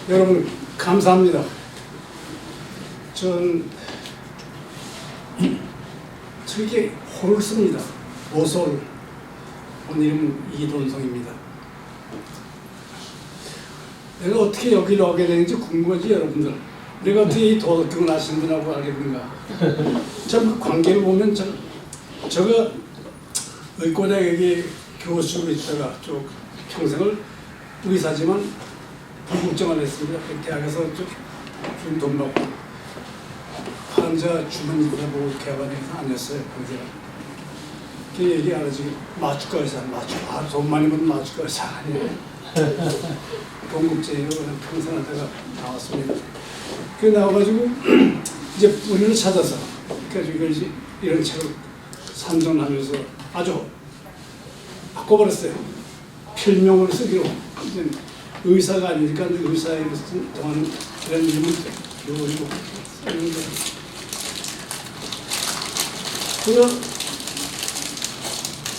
여러분 감사합니다. 전 저에게 호를 씁니다. 오솔. 본 이름은 이돈성입니다. 내가 어떻게 여기로 오게 되는지 궁금하지 여러분들. 내가 어떻게 이 도덕경을 하시는 분하고 알게 된가. 참 관계를 보면 저가 의과대학에 교수로 있다가 쭉 평생을 의사지만 불국정을 했습니다. 대학에서 좀 돈 받고 환자 주변인사 보고 개발해서 아니었어요. 그 얘기 알아지 마취과 의사 돈 많이 버는 마취과 의사 아니에요. 동국제로 그냥 평생 하다가 나왔습니다. 그 나와가지고 이제 우리를 찾아서 그래가지고 이제 이런 책을 산정하면서 아주 바꿔버렸어요. 필명을 쓰기로. 의사가 아니니까 의사에 동안 이런 이름을 기울이고 쓰는데 그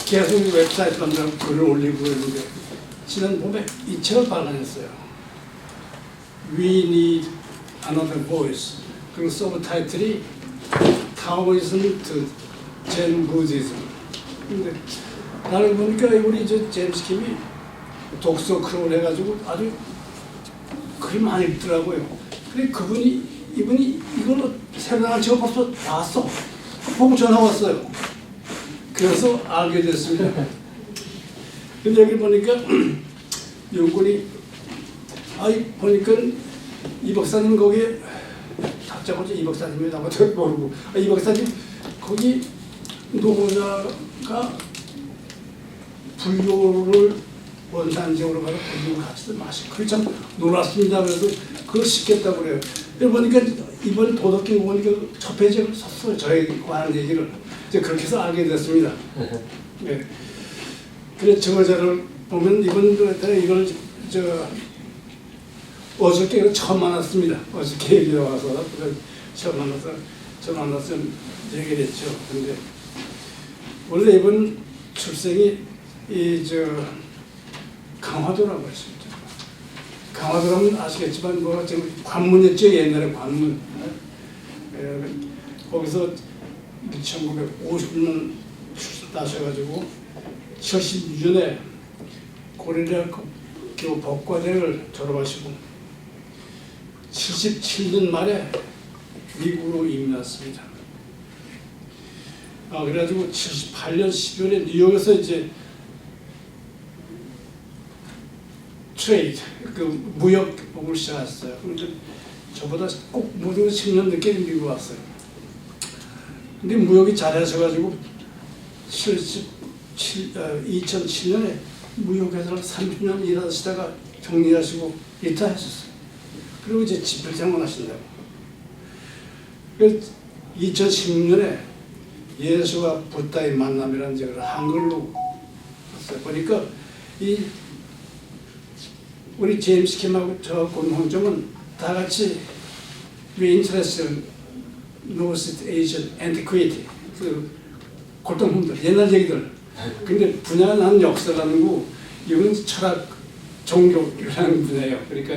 계속 웹사이트 만들어 글을 올리고 그러는데 지난 봄에 이 책을 발간했어요. We need another voice. 그 서브타이틀이 Taoism to Zen Buddhism. 근데 나를 보니까 우리 저 제임스 킴이 독서 크로를 해가지고 아주 글 많이 읽더라고요. 근데 이분이 이걸로 새로 나간 책을 벌써 나왔어. 보고 전화 왔어요. 그래서 알게 됐습니다. 근데 여기 보니까 연구원이 보니까 이 박사님 거기에 작자고지 이 박사님이 나가도 모르고 이 박사님 거기 노고자가 불교를 원산적으로 가서 불교 가르치던 맛이 그게 참 놀랐습니다. 그래서 그걸 싣겠다고 그래요. 보니까 이번 도덕경 보니까 첫 페이지에 썼어요. 저에 관한 얘기를. 이제 그렇게 해서 알게 됐습니다. 네. 그래서 저자를 보면 이걸 어저께 처음 만났습니다. 어저께 얘기 와서 처음 만나서 얘기를 했죠. 근데 원래 이번 출생이 강화도라고 했습니다. 강화도라면 아시겠지만 지금 관문이었죠. 옛날에 관문. 거기서 1950년 나셔가지고 76년에 고려대학교 법과대를 졸업하시고 77년 말에 미국으로 이민 왔습니다. 그래가지고 78년 12월에 뉴욕에서 이제 트레이드, 무역을 시작했어요. 그런데 저보다 꼭 무역 10년 늦게 미국 왔어요. 근데 무역이 잘하셔가지고 2007년에 무역회사를 30년 일하시다가 정리하시고 리타하셨어요. 그리고 이제 집필생활 하신다고. 그래서 2016년에 예수와 부다의 만남이라는 책을 한글로 썼어요. 보니까 우리 제임스 킴하고 저 공통점은 다 같이 We interest in North Asian antiquity, 그 골동품들, 옛날 얘기들. 근데 분야는 한 역사라는 거, 이건 철학, 종교라는 분야예요. 그러니까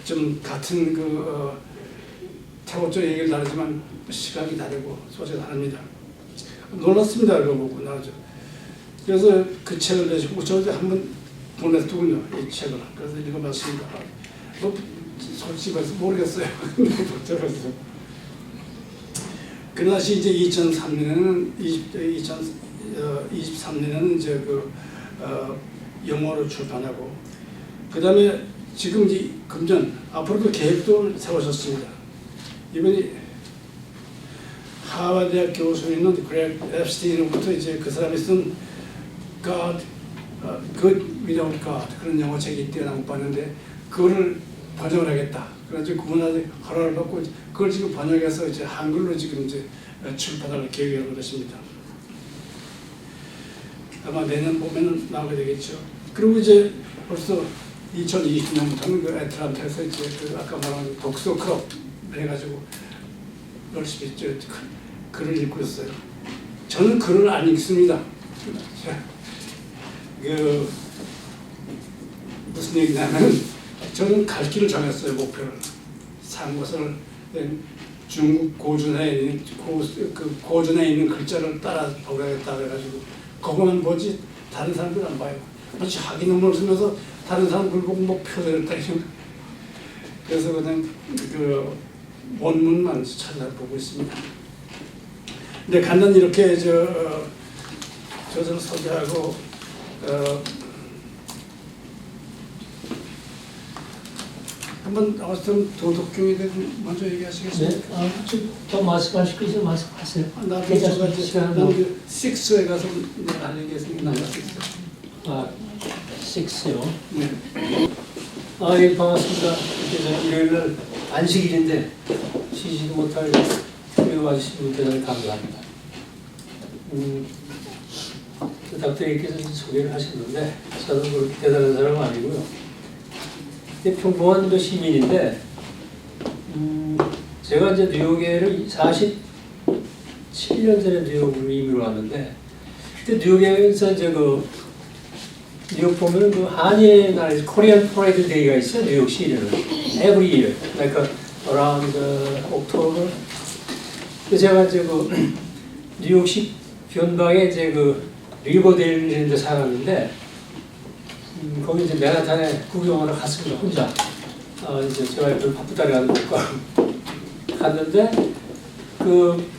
좀 같은 태고조 얘기를 다르지만 시각이 다르고 소재가 다릅니다. 놀랐습니다. 이거 보고 나죠. 그래서 그 책을 내시고 저한테 한번 보냈더군요. 이 책을. 그래서 읽어봤습니다. 솔직히 말해서 모르겠어요. 그러나 이제 2023년에는 이제 영어로 출판하고 그 다음에 지금 이제 금년 앞으로도 계획도 세우셨습니다. 이번이 하버드대학 교수에 있는 그렉 앱스틴으로부터 이제 그 사람이 쓴 God, Good Without God 그런 영어 책이 뛰어나고 봤는데 그거를 번역을 하겠다. 그래가지고 그분한테 허락을 받고 그걸 지금 번역해서 이제 한글로 지금 이제 출판할 계획을 그렇습니다. 아마 내년 봄에는 나오게 되겠죠. 그리고 이제 벌써 2020년부터는 그 애틀란타에서 이제 아까 말한 독서 클럽 해가지고 열심히 글을 읽고 있어요. 저는 글을 안 읽습니다. 무슨 얘기냐면 저는 갈 길을 정했어요. 목표를. 산 것을 중국 고전에 있는 글자를 따라 보려겠다 그래가지고 그거만 보지 다른 사람들 안 봐요. 마치 학위 논문을 쓰면서 다른 사람들 보고 목표를 따지면 그래서 그냥 그 원문만 찾아보고 있습니다. 근데 간단히 이렇게 저를 소개하고 한번 어떤 도덕경에 대해서 먼저 얘기하시겠습니까? 네, 더 말씀하실 거 있으면 말씀하세요. 나도 괜찮습니다. 저가 시간은 나는 6에 가서 내가 할 얘기가 있으니까 나가 6요. 네. 예, 반갑습니다. 그래서 일요일날 안식일인데 쉬지도 못할 여기 와주신 분 대단히 감사합니다. 닥터님께서 소개를 하셨는데 저는 그렇게 대단한 사람은 아니고요. 평범한 그 시민인데 제가 이제 뉴욕에를 47년 전에 뉴욕으로 이민을 왔는데 그때 뉴욕에서 이제 뉴욕 보면은 그 한일 날 코리안 프라이드 데이가 있어요. 뉴욕시에는 every year, like around October. 그래서 제가 이제 뉴욕시 변방에 이제 리버데일 이런 데 살았는데 거기 이제 맨하탄에 구경하러 갔습니다. 혼자. 이제 제가 별로 바쁘다고 하는 것과 갔는데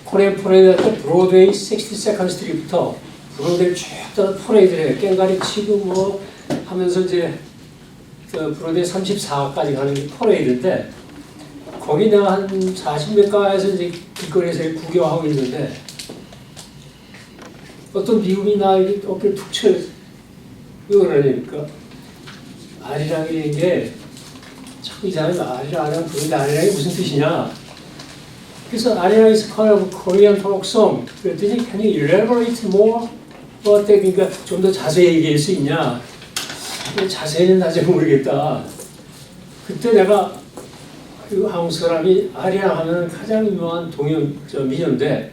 코리안 프라이드 때 브로드웨이 62nd 스트리트부터 브로드웨이 쭉 따라 퍼레이드를 해요. 깽가리 치고 하면서 이제 브로드웨이 34까지 가는 게 퍼레이드인데 거기 내가 한 40몇 가에서 이제 길거리에서 구경하고 있는데 어떤 미국이 나에게 어깨를 툭 쳐요. 왜 그러냐니까 아리랑이라는 게 자꾸 이 사람이 아리랑 부르는데 아리랑이 무슨 뜻이냐. 그래서 아리랑 is kind of Korean folk song. 그랬더니 can you elaborate more? 그러니까 좀 더 자세히 얘기할 수 있냐. 자세히는 아직 모르겠다. 그때 내가 한국 사람이 아리랑 하면 가장 유명한 민요인데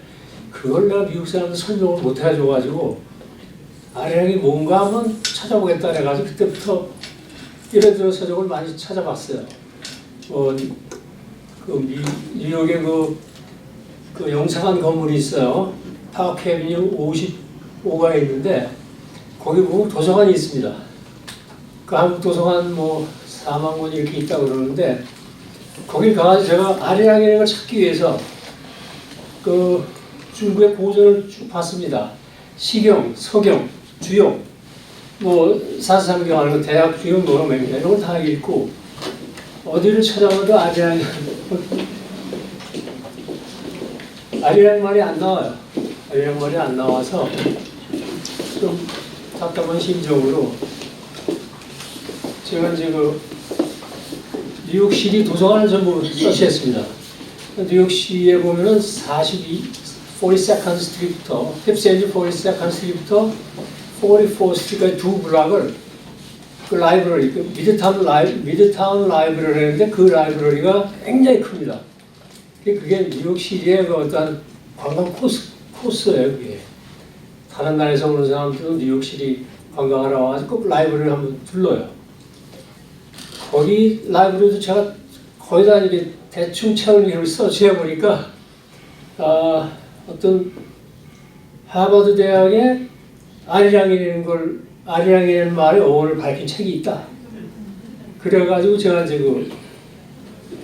그걸 내가 미국 사람들 설명을 못 해줘가지고 아리랑이 뭔가 한번 찾아보겠다 해가지고 그때부터 이래저래 서적을 많이 찾아봤어요. 뉴욕에 그 영사관 건물이 있어요. 파크 애비뉴 55가 있는데 거기 보면 도서관이 있습니다. 그 한국 도서관 4만 권 이렇게 있다고 그러는데 거기 가서 제가 아리랑이라는 걸 찾기 위해서 중국의 고전을 쭉 봤습니다. 시경, 서경, 주용, 사사삼경 하는 거 대학 주용 노름입니다. 이런 걸 다 읽고 어디를 찾아봐도 아리랑 말이 안 나와요. 아리랑 말이 안 나와서 좀 답답한 심정으로 제가 이제 뉴욕시리 도서관을 전부 서치했습니다. 뉴욕시에 보면은 42nd 스트리트부터 42nd 스트리트부터 44th 스트리트까지 두 블락을 그 라이브러리, 미드타운 라이브러리를 했는데 그 라이브러리가 굉장히 큽니다. 그게 뉴욕시리의 어떤 관광 코스예요. 그게 다른 나라에서 오는 사람들은 뉴욕시리 관광하러 와가지고 꼭 라이브러리를 한번 둘러요. 거기 라이브러리도 제가 거의 다 이게 대충 채널을 서치해 보니까 어떤 하버드 대학의 아리랑이라는 말의 어원을 밝힌 책이 있다. 그래가지고 제가 이제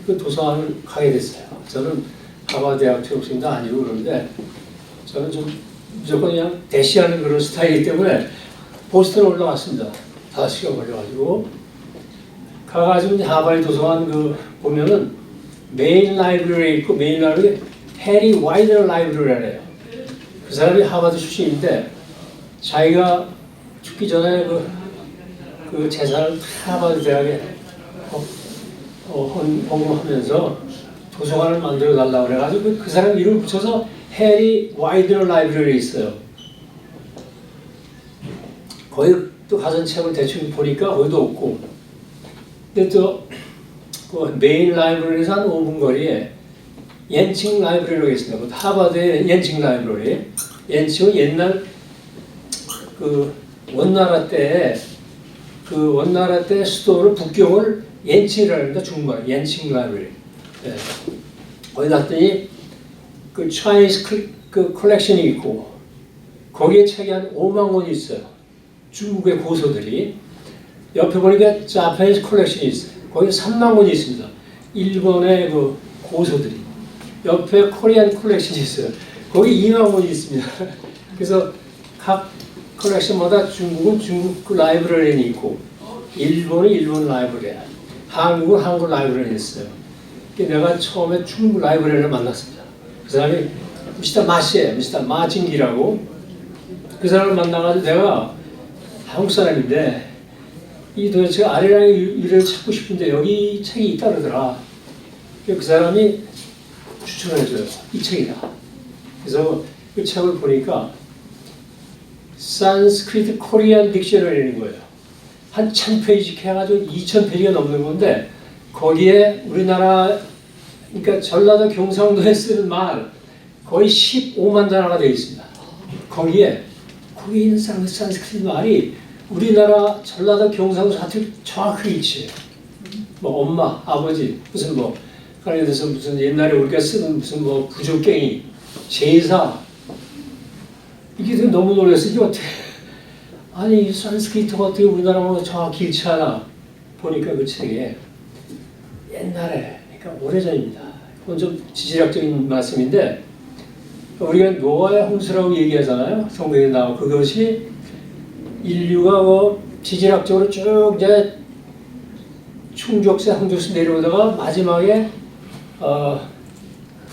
그 도서관을 가게 됐어요. 저는 하버드 대학 졸업생도 아니고 그런데 저는 좀 무조건 그냥 대시하는 그런 스타일이기 때문에 보스턴에 올라갔습니다. 5시간 걸려가지고 가가지고 하버드 도서관 보면은 메인 라이브러리 있고 메인 라이브러리 해리 와이더 라이브러리래요. 그 사람이 하버드 출신인데 자기가 죽기 전에 그 재산을 하버드 대학에 헌금하면서 도서관을 만들어 달라고 그래가지고 그 사람 이름을 붙여서 해리 와이더 라이브러리 있어요. 거기 또 가전 책을 대충 보니까 거기도 없고, 근데 또 그 메인 라이브러리에서 한 5분 거리에 옌칭 라이브러리가 있습니다. 하버드의 옌칭 라이브러리. 옌칭은 옛날 원나라 때 수도를 북경을 옌칭이라고 합니다. 중국말 옌칭 라이브러리. 예. 거기 갔더니 그 차이니스 그 컬렉션이 있고 거기에 책이 한 5만 권이 있어요. 중국의 고서들이. 옆에 보니까 자파니스 컬렉션이 있어요. 거기 3만 권이 있습니다. 일본의 그 고서들이. 옆에 코리안 컬렉션이 있어요. 거기 2만 권이 있습니다. 그래서 각 컬렉션마다 중국은 중국 그 라이브러리는 있고 일본은 일본 라이브러리, 한국은 한국 라이브러리 있어요. 내가 처음에 중국 라이브러리를 만났습니다. 그 사람이 미스터 마시예요. 미스터 마진기라고. 그 사람을 만나가지고 내가 한국 사람인데 이 도대체 아리랑의 일을 찾고 싶은데 여기 책이 있다 그러더라. 그 사람이 추천해줘요. 이 책이다. 그래서 그 책을 보니까 산스크리트 코리안 딕셔너리라는 거예요. 한 1000페이지 해가지고 2000페이지가 넘는 건데 거기에 우리나라 그러니까 전라도 경상도에 쓰는 말 거의 15만 단어가 되어 있습니다. 거기에 있는 산스크리트 말이 우리나라 전라도 경상도 사투리 정확하게 일치해요. 뭐 엄마, 아버지, 무슨 뭐 예를 들어서 무슨 옛날에 우리가 쓰는 무슨 뭐 부족갱이, 제사 이게 너무 놀랐어. 이게 어떻게 아니 산스크리트가 어떻게 우리나라하고 정확히 일치하나 보니까 그 책에 옛날에 그러니까 오래전입니다. 그건 좀 지질학적인 말씀인데 우리가 노아의 홍수라고 얘기하잖아요. 성경에 나와 그것이 인류가 뭐 지질학적으로 쭉 이제 충족세, 항족세 내려오다가 마지막에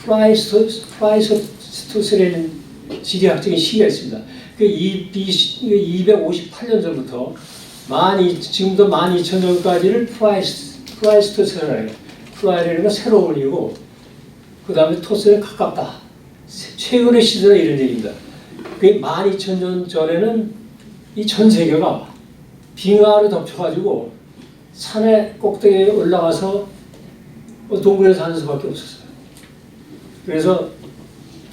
플라이스토스라는 지리학적인 시기가 있습니다. 그 258년 전부터 지금도 12,000년까지를 플라이스토스라는 거예요. 플라이라는 건 새로운 이고 그 다음에 토스는 가깝다. 최근의 시대는 이런 얘기입니다. 그 12,000년 전에는 이 전 세계가 빙하로 덮여가지고 산의 꼭대기에 올라가서 동굴에 사는 수밖에 없었어요. 그래서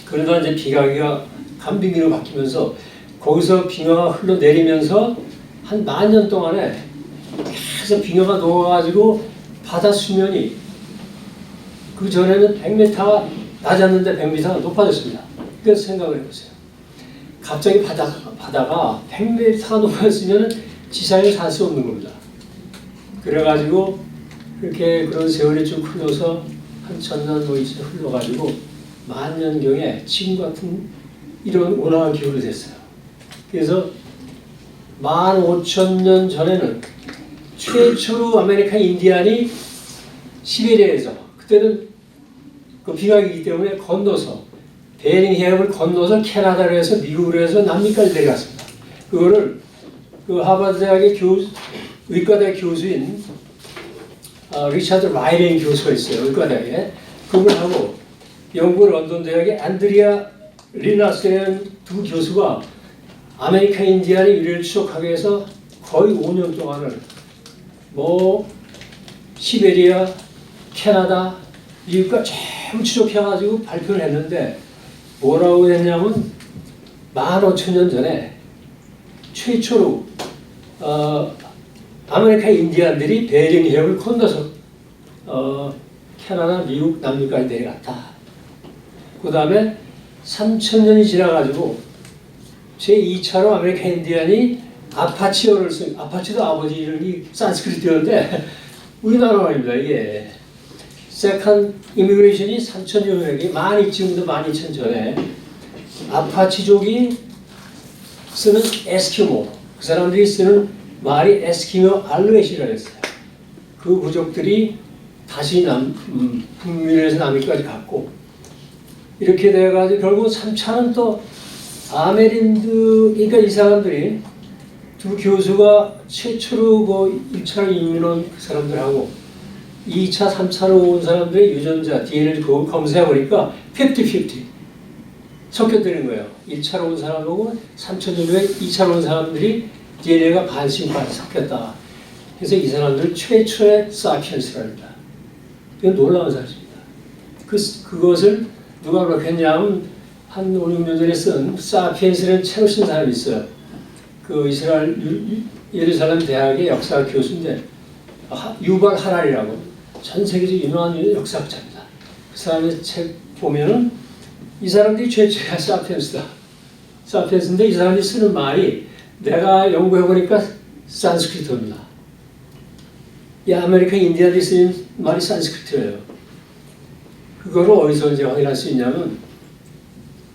그러다 이제 비가기가 간빙기로 바뀌면서 거기서 빙하가 흘러내리면서 한 10,000년 동안에 계속 빙하가 녹아가지고 바다 수면이 그 전에는 100m가 낮았는데 100m가 높아졌습니다. 그래서 생각을 해보세요. 갑자기 바다가 100m가 높아졌으면 지상에 살 수 없는 겁니다. 그래가지고 그렇게 그런 세월이 쭉 흘러서 한 1000년 뭐 이제 흘러가지고 10,000년경에 지금 같은 이런 온화한 기후로 됐어요. 그래서 15,000년 전에는 최초로 아메리칸 인디안이 시베리아에서 그때는 그 비강이기 때문에 건너서 베링 해협을 건너서 캐나다로 해서 미국으로 해서 남미까지 내려갔습니다. 그거를 그 하버드 대학의 의과대 교수인 리차드 라이렌 교수가 있어요. 의과대학에. 그분하고 영국 런던 대학의 안드리아 리나스라는 두 교수가 아메리칸 인디안의 유래를 추적하기 위해서 거의 5년 동안을 뭐 시베리아, 캐나다, 미국과 전부 추적해가지고 발표를 했는데 뭐라고 했냐면 15,000년 전에 최초로 아메리카 인디안들이 베링 해협을 건너서 캐나다, 미국, 남미까지 내려갔다. 그 다음에 3,000년이 지나가지고 제2차로 아메리카 인디안이 아파치어를 쓴, 아파치도 아버지 이름이 산스크리트였는데 우리나라 말입니다. 이게 세컨 이미그레이션이 3,000년에 지금도 12,000 전에 아파치족이 쓰는 에스키모, 그 사람들이 쓰는 말이 에스키모 알루엣이라고 했어요. 그 부족들이 다시 북미에서 남미까지 갔고 이렇게 돼가지고 결국 3차는 또 아메린드, 그러니까 이 사람들이 두 교수가 최초로 그 1차로 이민 온 그 사람들하고 2차, 3차로 온 사람들의 유전자, DNA를 검사해보니까 50-50 섞여드는 거예요. 1차로 온 사람하고 3,000년 후에 2차로 온 사람들이 DNA가 반씩 섞였다. 그래서 이 사람들을 최초의 사피엔스랍니다. 이건 놀라운 사실입니다. 그것을 누가 그렇게 했냐면 한 5, 6년 전에 쓴 사피엔스라는 책을 쓴 사람이 있어요. 그 이스라엘 예루살렘 대학의 역사 교수인데 유발 하랄이라고 전 세계적으로 유명한 역사학자입니다. 그 사람의 책 보면은 이 사람들이 최초야 사피엔스다. 사피엔스인데 이 사람이 쓰는 말이 내가 연구해보니까 산스크리트입니다. 이 아메리칸 인디언들이 쓰는 말이 산스크리트예요. 그거를 어디서 이제 확인할 수 있냐면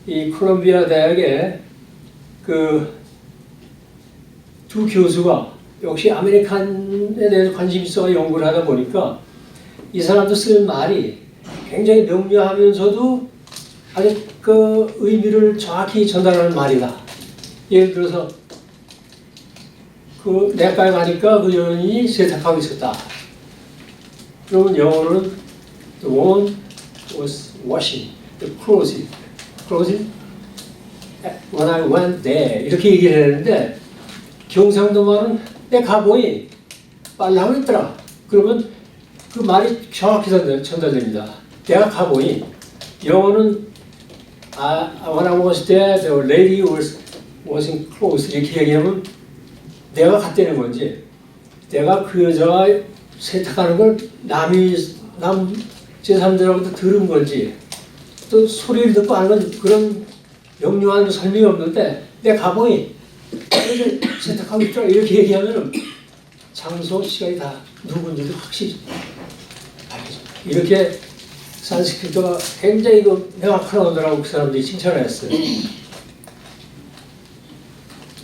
이 콜롬비아 대학의 그 두 교수가 역시 아메리칸에 대해서 관심이 있어 연구를 하다 보니까 이 사람도 쓰는 말이 굉장히 명료하면서도 아주 그 의미를 정확히 전달하는 말이다. 예를 들어서 그 내과에 가니까 그 여인이 세탁하고 있었다. 그러면 영어로는 the woman was washing the closet when I went there 이렇게 얘기를 했는데 경상도 말은 내 가보니 빨라고 있더라. 그러면 그 말이 정확히 전달됩니다. 내가 가보니 영어는 when I was there, the lady was washing clothes 이렇게 얘기하면 내가 갔다는 건지 내가 그 여자가 세탁하는 걸 남 제3자로부터 들은 건지 또 소리를 듣고 하는 건 그런 명료한 설명이 없는데 내가 가보니 세탁하고 있더라 이렇게 얘기하면 장소, 시간이 다 누군지도 확실히 알겠습니다. 이렇게 산스크리트가 굉장히 명확한 언어라고 그 사람들이 칭찬을 했어요.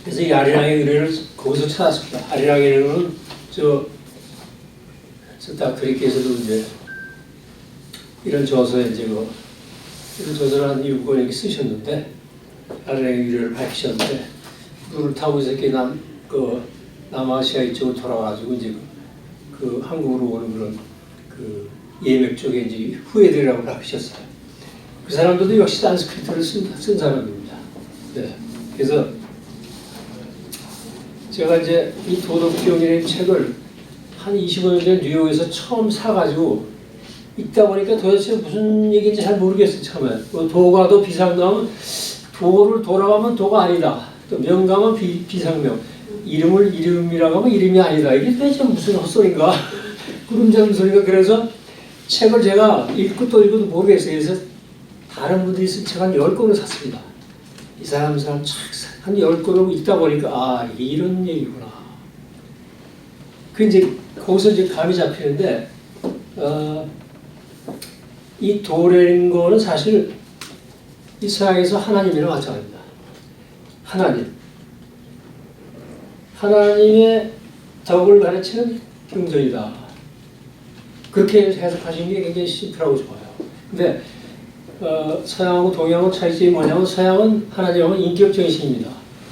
그래서 이 아리랑의 의뢰를 거기서 찾았습니다. 아리랑의 의뢰는 딱 그리스에서도 이제 이런 저서에 이제 이런 저서를 한 7권 쓰셨는데 아리랑의 의뢰를 밝히셨는데 물을 타고 이렇게 남아시아 이쪽으로 돌아가지고 이제 그 한국으로 오는 그런 그 예맥 쪽에 이제 후예들이라고 밝히셨어요. 그 사람들도 역시 산스크리트를 쓴 사람입니다. 네. 그래서 제가 이제 이 도덕경이라는 책을 한 25년 전에 뉴욕에서 처음 사가지고 읽다 보니까 도대체 무슨 얘기인지 잘 모르겠어요. 처음에 도가도 비상나오면 도를 돌아가면 도가 아니다. 또 명가면 비상명. 이름을 이름이라고 하면 이름이 아니다. 이게 도대체 무슨 헛소리인가? 구름잡는 소리가. 그래서 책을 제가 읽고 또 읽어도 모르겠어요. 그래서 다른 분들이 쓴 책 한 10권을 샀습니다. 이 사람 책 한 10권을 읽다 보니까 이게 이런 얘기구나. 그 이제 거기서 이제 감이 잡히는데 이 도라는 거는 사실 이 서양에서 하나님이랑 마찬가지입니다. 하나님의 덕을 가르치는 경전이다. 그렇게 해석하시는 게 굉장히 심플하고 좋아요. 근데 서양하고 동양하고 차이점이 뭐냐면 서양은 하나님은 인격적인 신입니다.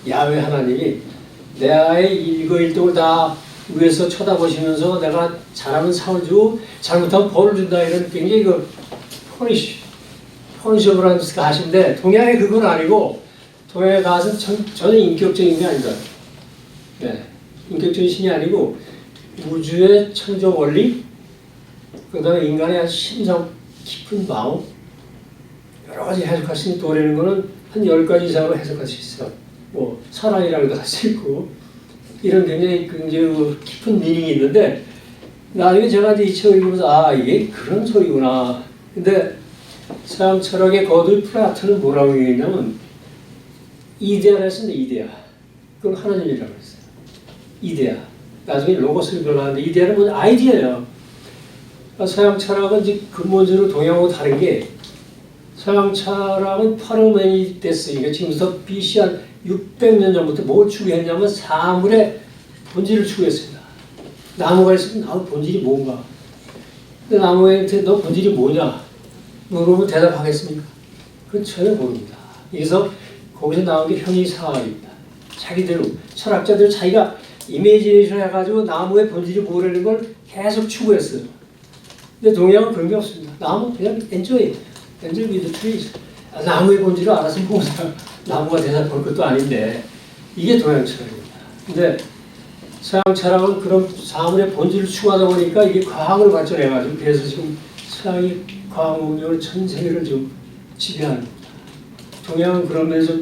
야훼 하나님이 내 아의 일거일동을 다 위에서 쳐다보시면서 내가 잘하면 상을 주고 잘못하면 벌을 준다 이런 굉장히 퍼니셔블한 하신데 동양에 그건 아니고 동양에 가서 전혀 인격적인 게 아니다. 네, 인격적인 신이 아니고 우주의 창조 원리 그 다음에 인간의 심성 깊은 마음 여러 가지 해석할 수 있는 도라는 거는 한 10가지 이상으로 해석할 수 있어요. 뭐 사랑이라고도 할 수 있고 이런 굉장히 깊은 미닝이 있는데 나중에 제가 이제 이 책을 읽으면서 이게 그런 소리구나. 근데 서양 철학의 거두 플라톤은 뭐라고 얘기했냐면 이데아를 했습니다. 이데아. 그걸 하나님이라고 했어요. 이데아. 나중에 로고스를 변화하는데 이데아는 뭐냐? 아이디어예요. 서양 철학은 이제 근본적으로 동양하고 다른 게 서양 철학은 파르메니데스, 그러니까 지금부터 BC 한 600년 전부터 뭘 추구했냐면 사물의 본질을 추구했습니다. 나무가 있으면 나무 본질이 뭔가. 근데 나무한테 너 본질이 뭐냐? 물어보면 대답하겠습니까? 그건 전혀 모릅니다. 그래서 거기서 나온 게 형이상학입니다. 자기대로 철학자들 자기가 이미지네이션 해가지고 나무의 본질이 뭐라는 걸 계속 추구했어요. 근데 동양은 그런 게 없습니다. 나무 그냥 enjoy with the trees. 나무의 본질을 알아서 보자. 나무가 대답할 것도 아닌데 이게 동양 철학입니다. 근데 서양 철학은 그런 사물의 본질을 추구하다 보니까 이게 과학을 발전해가지고 그래서 지금 서양이 과학 문명을 전 세계를 좀 지배하는 겁니다. 동양은 그런 면에서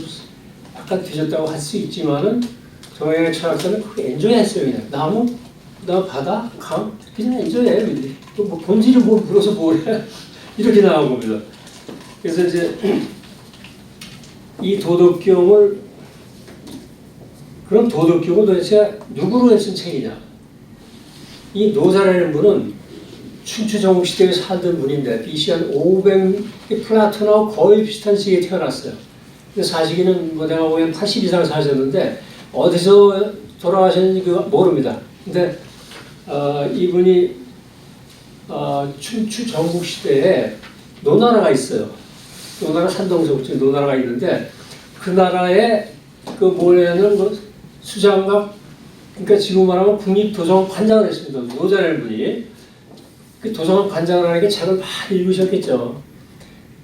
약간 뒤졌다고 할 수 있지만은 동양의 철학자는 그렇게 엔조이했어요. 그냥 나무 그다음 바다, 강, 그냥 인정해. 또뭐 본질을 뭐 물어서 뭐래 이렇게 나온 겁니다. 그래서 이제 이 도덕경을 그럼 도덕경을 도대체 누구로 쓴 책이냐? 이 노사라는 분은 춘추 전국 시대에 살던 분인데 BC 한 500, 플라톤하고 거의 비슷한 시기에 태어났어요. 근데 사시기는 뭐 내가 보기엔 80 이상 사셨는데 어디서 돌아가셨는지 모릅니다. 근데 이분이 춘추 전국 시대에 노나라가 있어요. 노나라 산동서북 노나라가 있는데 그 나라에 그 뭐냐면 뭐 수장각 그러니까 지금 말하면 국립도서관 관장을 했습니다. 노자라는 분이 그 도서관 관장을 하니까 책을 많이 읽으셨겠죠.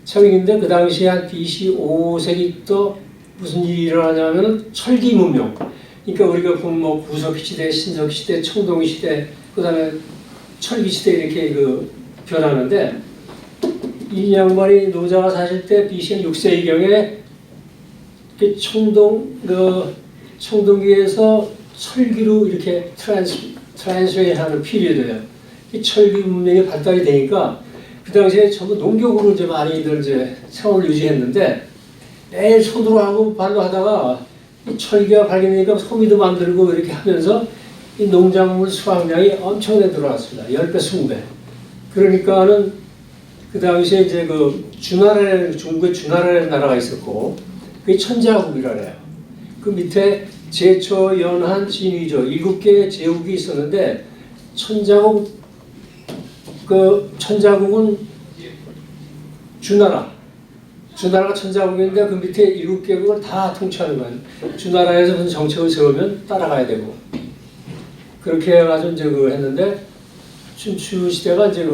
책인데 그 당시에 한 BC 5세기 또 무슨 일이 일어나냐면 철기 문명. 그러니까 우리가 보면 뭐 구석기 시대, 신석기 시대, 청동기 시대, 그다음에 철기 시대 이렇게 그 변하는데 이 양반이 노자가 사실 때 BC 6세기경에 그 청동기에서 철기로 이렇게 트랜스레이하는 피리어드예요. 이 철기 문명이 발달이 되니까 그 당시에 전부 농경으로 이제 많이들 이제 생활을 유지했는데 매일 손으로 하고 발로 하다가 이 철기가 발견되니까 소미도 만들고 이렇게 하면서 이 농작물 수확량이 엄청나게 들어왔습니다. 10배, 20배. 그러니까는 그 당시에 이제 그 주나라라는 중국에 주나라라는 나라가 있었고 그게 천자국이라 그래요. 그 밑에 제초, 연한, 진위조 7개의 제국이 있었는데 천자국 천자국은 주나라가 천자국인데 그 밑에 7개국을 다 통치하는 거예요. 주나라에서 무슨 정책을 세우면 따라가야 되고 그렇게 해가지고 이제 했는데 춘추 시대가 이제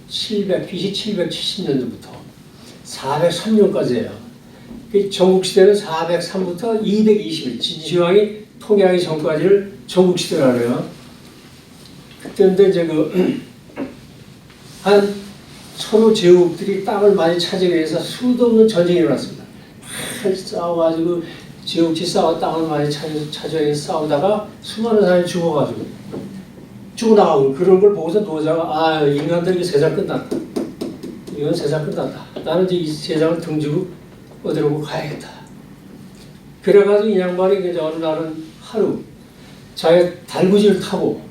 BC 770년부터 403년까지예요. 전국 시대는 403부터 220일 진시황이 통일하기 전까지를 전국 시대라 그래요. 그때인데 이제 한 서로 제국들이 땅을 많이 차지하기 위해서 수도 없는 전쟁이 일어났습니다. 싸워가지고 제국지 싸워 땅을 많이 차지하기 싸우다가 수많은 사람이 죽어가지고 죽어나가고 그런 걸 보고서 노자가 인간들 이 세상 끝났다. 이건 세상 끝났다. 나는 이제 이 세상을 등지고 어디로 가야겠다. 그래가지고 이 양반이 어느 날은 하루 자기 달구지를 타고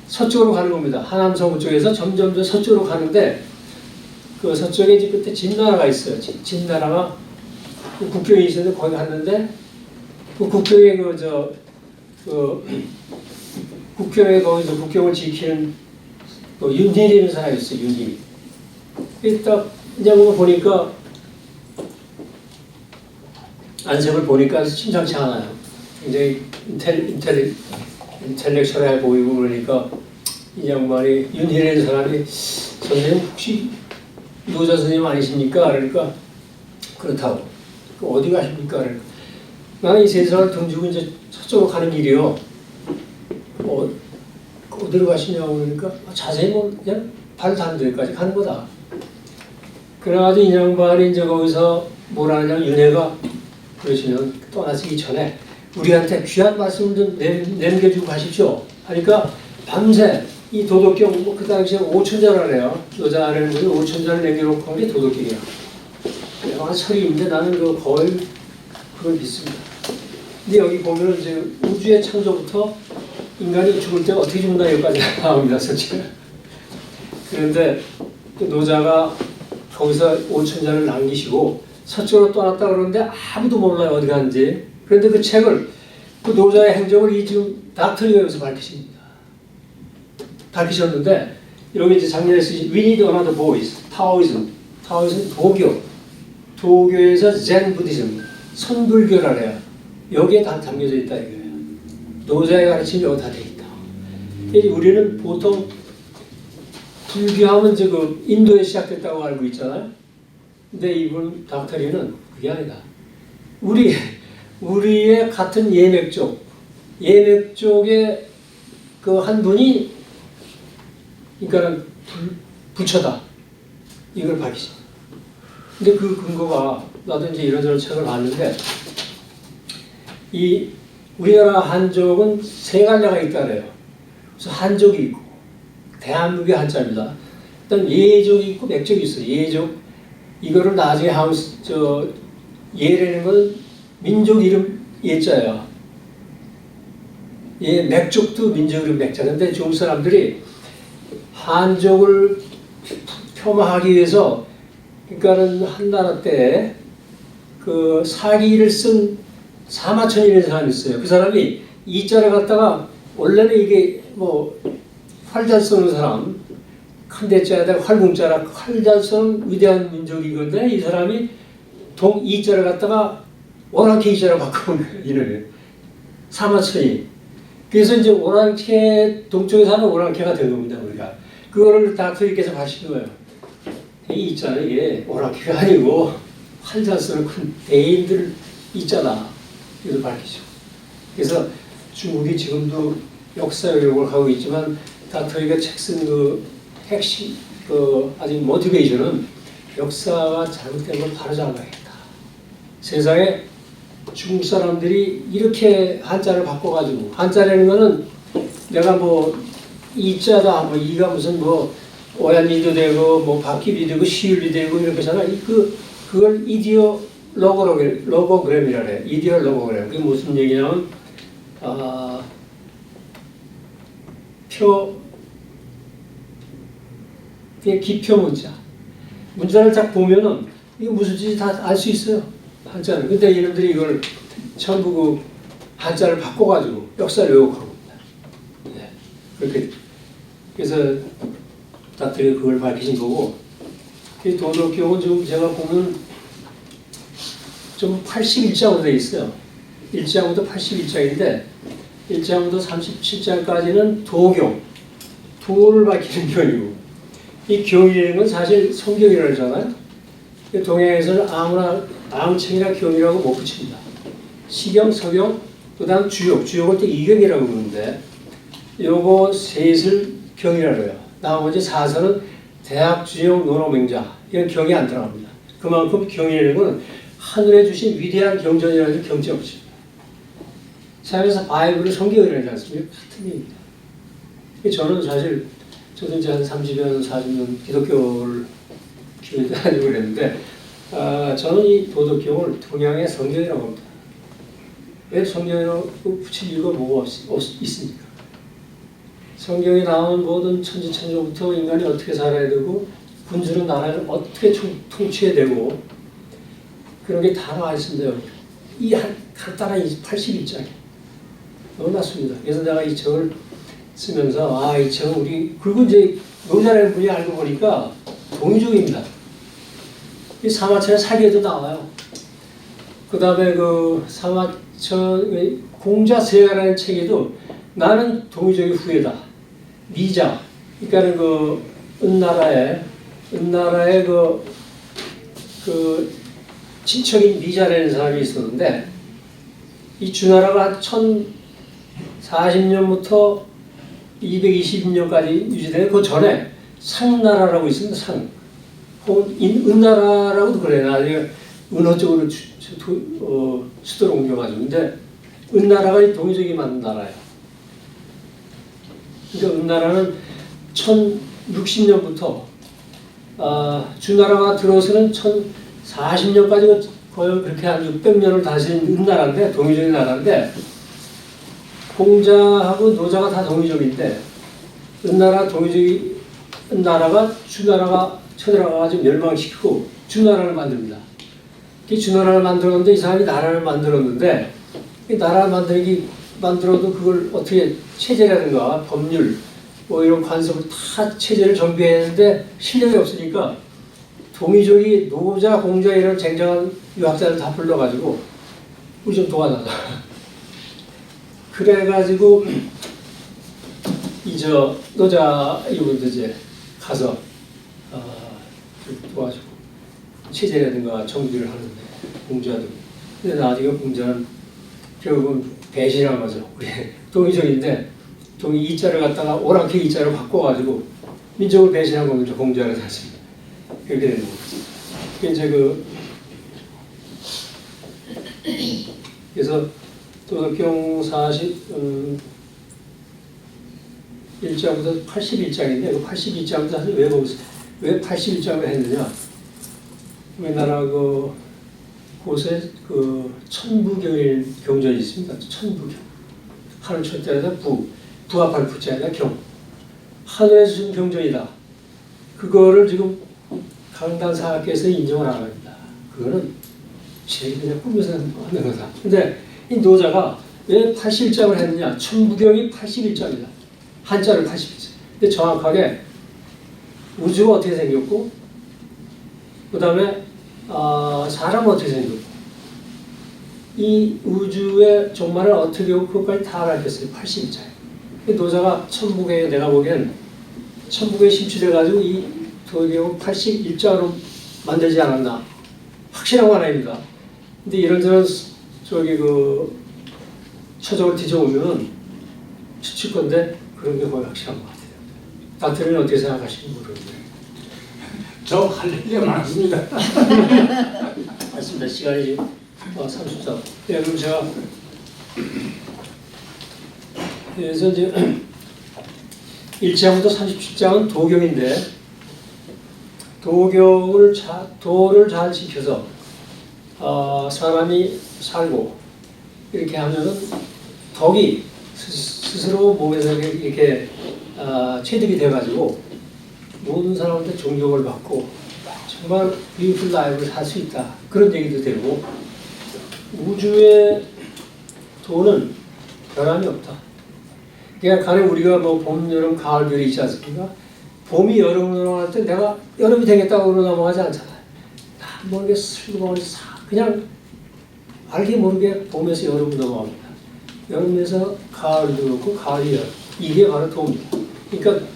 서쪽으로 가는 겁니다. 하남 서부 쪽에서 점점 더 서쪽으로 가는데 그 서쪽에 이제 그때 진나라가 있어요. 진나라가 그 국경이 있었는데 거기 갔는데 그 국경에 국경에 거기서 국경을 지키는 윤희라는 사람이 있어요. 윤희. 딱 이제 보니까 안색을 보니까 심상치 않아요. 굉장히 인텔렉츄얼해 보이고 그러니까 이 양반이 윤희라는 사람이 선생님 혹시 노자 선생님 아니십니까? 그러니까 그렇다고. 어디 가십니까? 그러니까 나는 이 세상을 등지고 이제 서쪽으로 가는 길이요. 어디로 가시냐고 그러니까 자세히 그냥 발 닿는 데까지 가는 거다. 그래가지고 이 양반이 이제 거기서 뭐라 하냐면 윤회가 그러시면 떠나시기 전에 우리한테 귀한 말씀을 좀 남겨주고 가십시오. 하니까 밤새 이 도덕경 그 당시에 5천자라래요. 노자라는 분이 5천자를 남겨놓고 한 게 도덕경이야. 영화 철이인데 나는 거의 그걸 믿습니다. 근데 여기 보면 이제 우주의 창조부터 인간이 죽을 때 어떻게 죽는다 여기까지 나옵니다. 솔직히. 그런데 노자가 거기서 5천자를 남기시고 서쪽으로 떠났다 그러는데 아무도 몰라요 어디 갔는지. 그런데 그 책을 그 노자의 행적을 이 지금 닥터리가 여기서 밝히셨는데 여기 이제 작년에 쓰신 We Need Another Voice, 타오이즘 도교에서 젠 부디즘, 선불교라 해요. 여기에 다 담겨져 있다 이거예요. 노자의 가르침이 여기 다 돼 있다. 우리는 보통 불교하면 지금 인도에 시작됐다고 알고 있잖아요. 근데 이분 닥터리는 그게 아니다. 우리의 같은 예맥족의 그 한 분이 그러니까는 부처다. 이걸 밝히죠. 근데 그 근거가 나도 이제 이런저런 책을 봤는데 이 우리나라 한족은 세 갈래가 있다 그래요. 그래서 한족이 있고 대한민국의 한자입니다. 일단 예족이 있고 맥족이 있어요. 예족 이거를 나중에 예라는 건 민족 이름 예자예요. 예, 맥족도 민족 이름 맥자. 근데 중국 사람들이 한족을 폄하하기 위해서 그러니까는 한나라 때 그 사기를 쓴 사마천이라는 사람이 있어요. 그 사람이 이자를 갖다가 원래는 이게 뭐 활잘 쓰는 사람 큰 대자에다가 활궁자라 활잘 쓰는 위대한 민족인 건데 이 사람이 이자를 갖다가 오랑캐 이자로 바꿔온 거예요. 이름을 사마천이. 그래서 이제 오랑캐 동쪽에 사는 오랑캐가 된 겁니다. 우리가 그거를 다트리께서 하신 거예요. 이 이자는 이게 오랑캐가 아니고 활잘 쓰는 큰 대인들 있잖아. 그래서 밝히죠. 그래서 중국이 지금도 역사 교육을 하고 있지만 다트리가 책 쓴 그 핵심 그 아직 모티베이션은 역사가 잘못된 걸 바로잡아야겠다. 세상에 중국 사람들이 이렇게 한자를 바꿔가지고 한자라는 거는 내가 뭐 이자다 뭐 이가 무슨 뭐 오얀이도 되고 뭐 바퀴비 되고 시율이 되고 이렇게 하잖아. 그걸 이디오 로고그램이라 그래. 이디오 로고그램. 그게 무슨 얘기냐면 그게 기표 문자를 딱 보면은 이게 무슨 뜻인지 다 알 수 있어요. 한자는. 근데 이놈들이 이걸 전부 그 한자를 바꿔가지고 역사를 왜곡하고 있다. 네. 그렇게 그래서 다트리가 그걸 밝히신 거고. 이 도덕경은 지금 제가 보면 좀 81장으로 되어 있어요. 1장부터 81장인데 1장부터 37장까지는 도경, 도를 밝히는 경이고 이 경이라는 건 사실 성경이라고 하잖아요. 동양에서는 아무나 앙청이나 경이라고 못 붙입니다. 시경, 서경, 그 다음 주역을 또 이경이라고 부르는데 요거 셋을 경이라고 해요. 나머지 사서는 대학, 주역, 논어맹자 이런 경이 안 들어갑니다. 그만큼 경이라는 건 하늘에 주신 위대한 경전이라는 경지가 붙입니다. 사람에서 바이블을 성경이라고 하지 않습니까? 같은 얘기입니다. 저는 사실 저도 이제 한 30년, 40년 기독교를 교회 다니고 그랬는데 저는 이 도덕경을 동양의 성경이라고 합니다. 왜 성경이라고 붙일 이유가 뭐가 있습니까? 성경에 나오는 모든 천지천조부터 인간이 어떻게 살아야 되고 군주는 나라를 어떻게 통치해야 되고 그런 게 다 나와 있습니다. 이 간단한 81장이 너무 낫습니다. 그래서 내가 이 책을 쓰면서 이 책은 우리 그리고 이제 노자라는 분이 알고 보니까 동이족입니다. 이 사마천의 사기에도 나와요. 그 다음에 그 사마천 공자세가라는 책에도 나는 동이족의 후예다. 미자, 그러니까는 그 은나라의 그 친척인 미자라는 사람이 있었는데 이 주나라가 1040년부터 220년까지 유지되는 그 전에 상나라라고 있습니다. 상. 혹은 은나라라고도 그래요. 나중에 은어 쪽으로 수도를 옮겨가지고. 근데 은나라가 동이족이 만든 나라예요. 그러니까 은나라는 1060년부터 주나라가 들어서는 1040년까지 거의 그렇게 한 600년을 다스린 은나라인데 동이족의 나라인데 공자하고 노자가 다 동이족인데 은나라가 주나라가 쳐들어가가지고 멸망시키고 주나라를 만듭니다. 이 주나라를 만들었는데 이 사람이 나라를 만들었는데 이 나라를 만들어도 그걸 어떻게 체제라든가 법률 뭐 이런 관습을 다 체제를 정비해야 하는데 실력이 없으니까 동이족이 노자, 공자 이런 쟁쟁한 유학자를 다 불러가지고 우리 좀 도와달라. 그래가지고 노자 이분도 이제 가서 도와주고 체제라든가 정비를 하는데 공자도. 근데 나중에 공자는 결국은 배신한 거죠. 우리 동이족인데 동이 이자를 갖다가 오랑캐 이자로 바꿔가지고 민족을 배신한 겁니다. 공자를 다시 그렇게 되는 거죠. 이제 그래서 도덕경 40 1장부터 81장인데 그 81장부터 사실 왜 81장을 했느냐? 우리나라 곳에 천부경이라는 경전이 있습니다. 천부경. 하늘 첫자에다 부합할 부자에다 경. 하늘에서 준 경전이다. 그거를 지금 강단사학께서 인정을 안 합니다. 그거는 제일 그냥 꾸며서 하는 거다. 근데 이 노자가 왜 81장을 했느냐? 천부경이 81장이다. 한자를 81장. 근데 정확하게 우주가 어떻게 생겼고, 그 다음에 사람은 어떻게 생겼고, 이 우주의 종말을 어떻게 하고 그것까지 다 알았겠어요. 81장에. 노자가 천부경에 내가 보기엔 천부경에 심취돼가지고 이 도경을 81장으로 만들지 않았나. 확실한 건 아닙니다. 근데 이런저런 서적을 뒤져보면 추측건데 그런 게 거의 확실한 것 같아요. 다트는 어떻게 생각하시는지 모르겠네요. 저 할 얘기가 많습니다. 맞습니다. 시간이 지금 30분. 네, 그럼 제가 그래서 이제 1장부터 37장은 도경인데 도를 잘 지켜서 사람이 살고 이렇게 하면은 덕이 스스로 몸에서 이렇게 체득이 돼가지고 모든 사람한테 존경을 받고 정말 뷰티풀 라이프를 살 수 있다. 그런 얘기도 되고 우주의 도는 변함이 없다. 그러니까 간에 우리가 뭐 봄, 여름, 가을, 겨울이 있지 않습니까? 봄이 여름으로 할 때 내가 여름이 되겠다고 넘어가지 않잖아요. 다 모르게 슬그머니 그냥 알게 모르게 봄에서 여름으로 넘어갑니다. 여름에서 가을도 그렇고 가을이 여름. 이게 바로 도입니다. 그러니까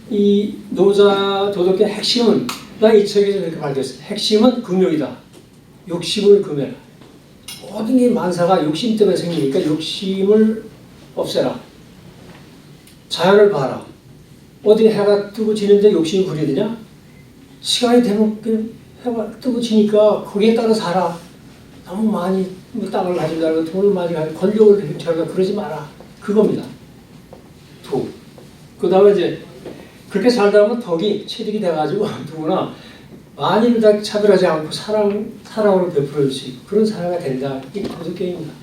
이 노자 도덕의 핵심은 나 이 책에서 그렇게 밝혔어요. 핵심은 금욕이다. 욕심을 금해라. 모든 게 만사가 욕심 때문에 생기니까 욕심을 없애라. 자연을 봐라. 어디 해가 뜨고 지는데 욕심이 부리느냐? 시간이 되면 해가 뜨고 지니까 거기에 따라 살아. 너무 많이 땅을 가진다고 돈을 많이 가지고 권력을 훔쳐가 그러지 마라. 그겁니다. 도. 그 다음에 이제 그렇게 살다 보면 덕이 체득이 돼가지고 누구나 만인을 다 차별하지 않고 사랑으로 베풀어 수 있고 그런 사회가 된다. 이게 도덕경입니다.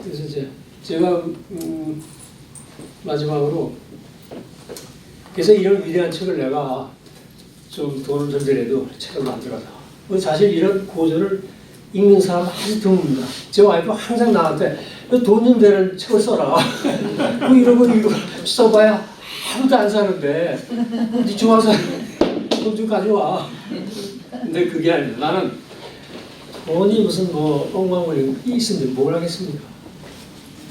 그래서 이제 제가 마지막으로 그래서 이런 위대한 책을 내가 좀 돈을 들더라도 책을 만들어라. 사실 이런 고전을 읽는 사람 아주 드뭅니다. 제 와이프가 항상 나한테 돈 좀 되는 책을 써라. 뭐 이런 거 이거 써봐야 아무도 안 사는데 네 좋아서 돈 좀 가져와. 근데 그게 아니라 나는 돈이 무슨 뭐 엉망물이 있으면 뭘 하겠습니까?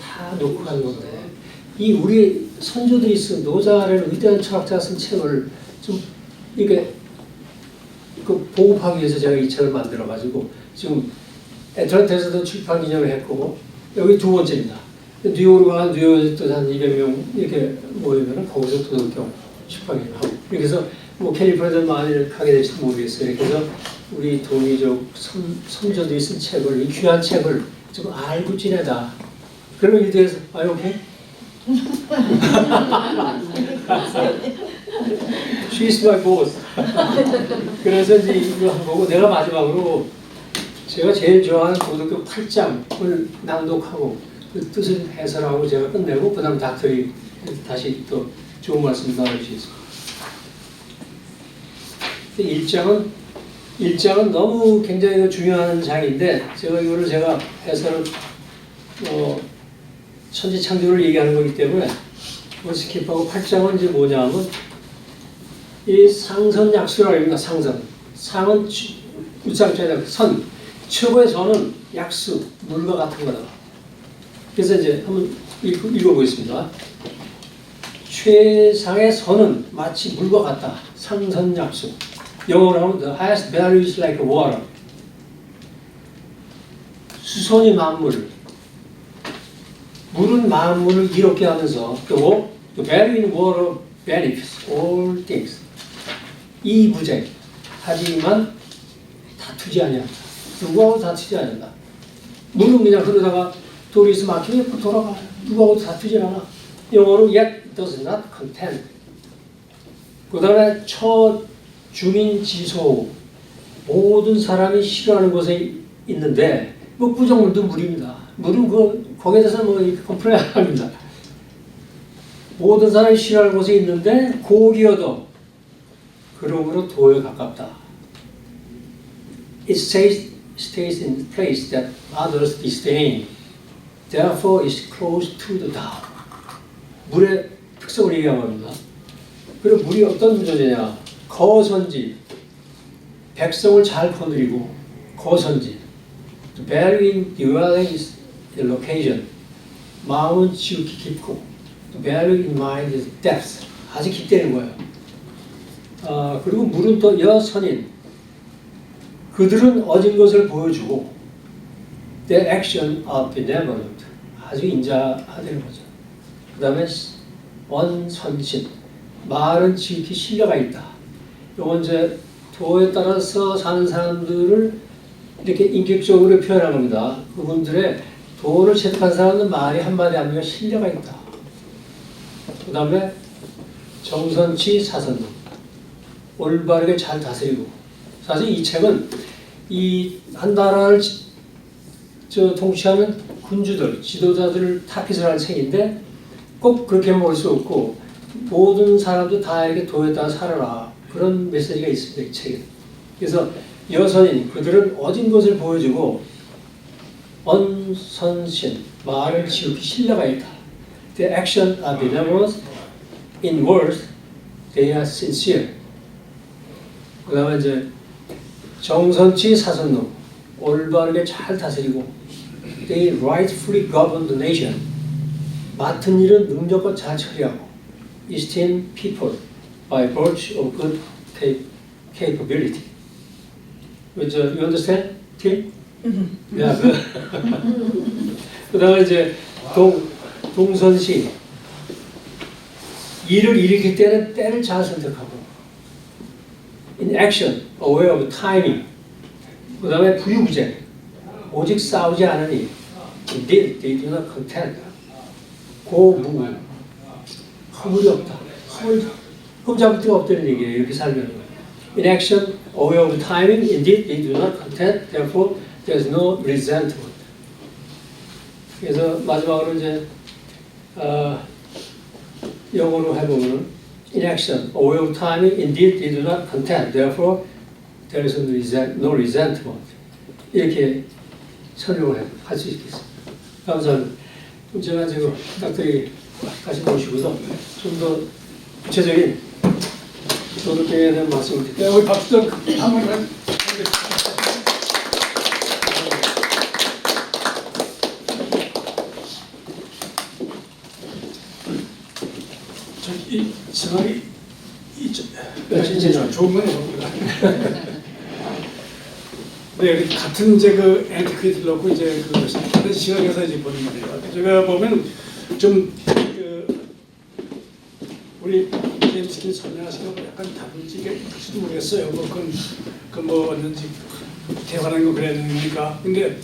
다 놓고 가는 건데 이 우리 선조들이 쓴 노자라는 위대한 철학자가 쓴 책을 좀 이게 보급하기 위해서 제가 이 책을 만들어 가지고 지금 애틀랜타에서도 출판 기념을 했고 여기 두 번째입니다. 뉴욕으로 가 뉴욕에서 한 200명 이렇게 모이면 거기서 도덕경 출판을 하고 이렇게 해서 뭐 캘리포니아도 많이 가게 될지 모르겠어요. 이렇게 해서 우리 동이족 선조들이 쓴 책을 이 귀한 책을 좀 알고 지내다. 그러면 이에 대해서 오케이? She's my boss. 그래서 이제 이거 한 거고 내가 마지막으로 제가 제일 좋아하는 도덕경 8장을 낭독하고 그 뜻을 해설하고 제가 끝내고 그 다음 닥터리 다시 또 좋은 말씀 나눌 수 있습니다. 1장은 너무 굉장히 중요한 장인데 이거를 제가 해설을 천지창조를 얘기하는 거기 때문에 스킵하고 8장은 이제 뭐냐면 이 상선약수라고 합니다. 상은 우상자의 선, 최고의 선은 약수, 물과 같은 거다. 그래서 이제 한번 읽어보겠습니다. 최상의 선은 마치 물과 같다. 상선약수. 영어로 하면 the highest value is like water. 수선이 만물. 물은 만물을 이롭게 하면서 또 the value in water benefits all things. 이부재. 하지만 다투지 아니한다. 누구하고 다투지 않는다. 물은 그냥 흐르다가 도리스 막히면 돌아가. 누구하고도 다투질 않아. 영어로 yet does not content. 그 다음에 첫 주민 지소 모든 사람이 싫어하는 곳에 있는데 뭐 구정물도 물입니다. 물은 거기에 대해서 뭐 컴플레인 안 합니다. 모든 사람이 싫어하는 곳에 있는데 고기여도 그러므로 도에 가깝다. It stays in place that others disdain. Therefore is close to the Tao. 물의 특성을 얘기한 겁니다. 그리고 물이 어떤 존재냐? 거선지. 백성을 잘 거느리고 거선지. The value in dwelling is the location. 마음은 지극히 깊고 The value in mind is depth. 아주 깊다는 거예요. 그리고 물은 또 여선인. 그들은 어진 것을 보여주고 Their action are benevolent. 아주 인자하다는 거죠. 그 다음에 원선신. 말은 지극히 신뢰가 있다. 이건 이제 도에 따라서 사는 사람들을 이렇게 인격적으로 표현한 겁니다. 그분들의 도를 체득한 사람은 말이 한마디 하면 신뢰가 있다. 그 다음에 정선치 사선론. 올바르게 잘 다스리고. 사실 이 책은 이 한 나라를 통치하는 군주들, 지도자들을 타깃을 하는 책인데 꼭 그렇게만 볼 수 없고 모든 사람도 다 이렇게 도에 따라 살아라. 그런 메시지가 있습니다. 이 책에. 그래서 여선인, 그들은 어진 것을 보여주고 언선신, 말을 지극히 신뢰가 있다. Their actions are benevolent. In words, they are sincere. 그 다음에 이제 정선치 사선노, 올바르게 잘 다스리고 They rightfully govern the nation. 맡은 일은 능력껏 잘 처리하고 Esteem people by virtue of good capability. You understand? Tim? Yeah. 그 다음에 이제 동선시. 일을 일으킬 때는 때를 잘 선택하고 In action, aware of timing. 그 다음에 부유부재. 오직 싸우지 않으니 Indeed, they do not contend. 고무. 허물이 없다. 흠잡을 데가 없다는 얘기예요. 이렇게 살면. In action, aware of timing. Indeed, they do not contend. Therefore, there is no resentment. 그래서 마지막으로 이제 영어로 해보면 In action, aware of timing. Indeed, they do not contend. Therefore, there is no resentment. 이렇게 설명을 할 수 있겠습니다. 감사합니다. 제가 지금 부탁드리 다시 모시고서 좀 더 구체적인 도덕경에 대한 말씀을 드릴게요. 우리 박수 좀 한번 해. 이 생활이 진짜 좋은 건 없구나. 네, 같은 이제 그 앤티퀴즈를 넣고 이제 다른 시각에서 이제 보는 거예요. 제가 보면 좀 우리 제임스 킨 설명하시는 거 약간 다른지 될지도 모르겠어요. 뭐 언제지 대화하는 거 그래야 되니까. 근데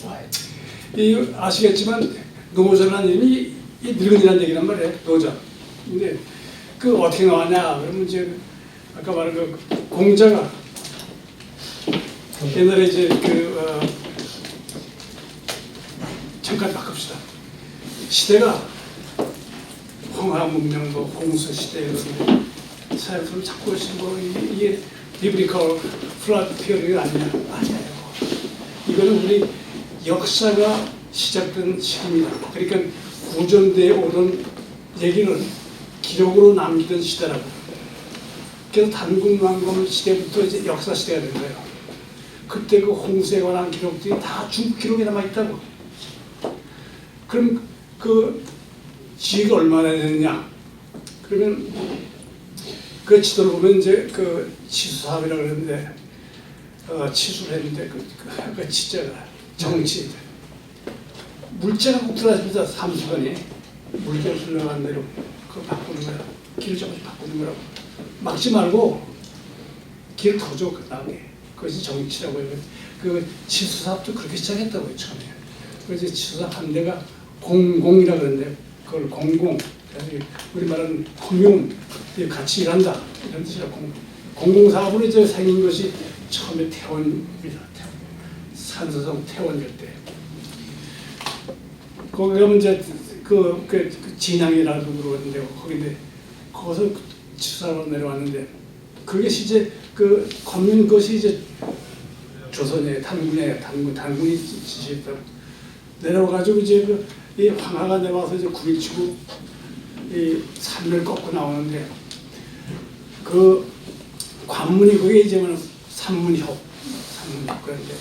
이 아시겠지만 노조라는 이름이 이 늙은이라는 얘기란 말이에요. 노조. 근데 그 어떻게 나왔냐? 그러면 이제 아까 말한 그 공자가 옛날에 이제 잠깐 바꿉시다. 시대가 홍하 문명, 뭐 홍수 시대 이런 사회를 자꾸 뭐 이게 비브리컬 플랫 피어링이 아니냐? 아니에요. 이거는 우리 역사가 시작된 시기입니다. 그러니까 구전대에 오던 얘기는 기록으로 남기던 시대라고. 그래서 단군왕건 시대부터 이제 역사 시대가 된 거예요. 그때 그 홍수에 관한 기록들이 다 중국 기록에 남아 있다고. 그럼 그 지위가 얼마나 되느냐? 그러면 그 지도를 보면 이제 그 치수사업이라고 그러는데 치수를 했는데 그 치자가 정치 물자가 꼭 들어왔습니다. 삼수관이 물자를 흘러간 대로 그거 바꾸는 거야. 길을 조금씩 바꾸는 거라고. 막지 말고 길을 더 줘. 그 다음에 그것이 정치라고 해요. 그 치수사업도 그렇게 시작했다고요. 처음에. 그래서 치수사업 한 대가 공공이라 그러는데 그걸 공공, 그래서 우리 말하는 커뮤니 같이 일한다 이런 뜻이라 공공사업으로 이제 생긴 것이 처음에 태원입니다. 산소성 태원일 때 거기 가면 이제 그 진양이라고 그러는데 거기인데 거기서 지사로 내려왔는데 그게 이제 그 커뮤니 것이 이제 조선의 단군이 지시했다고 내려와가지고 이제 이 황하가 내려와서 이제 구리 치고 이 산을 꺾고 나오는데 그 관문이 그게 이제 산문협 그런데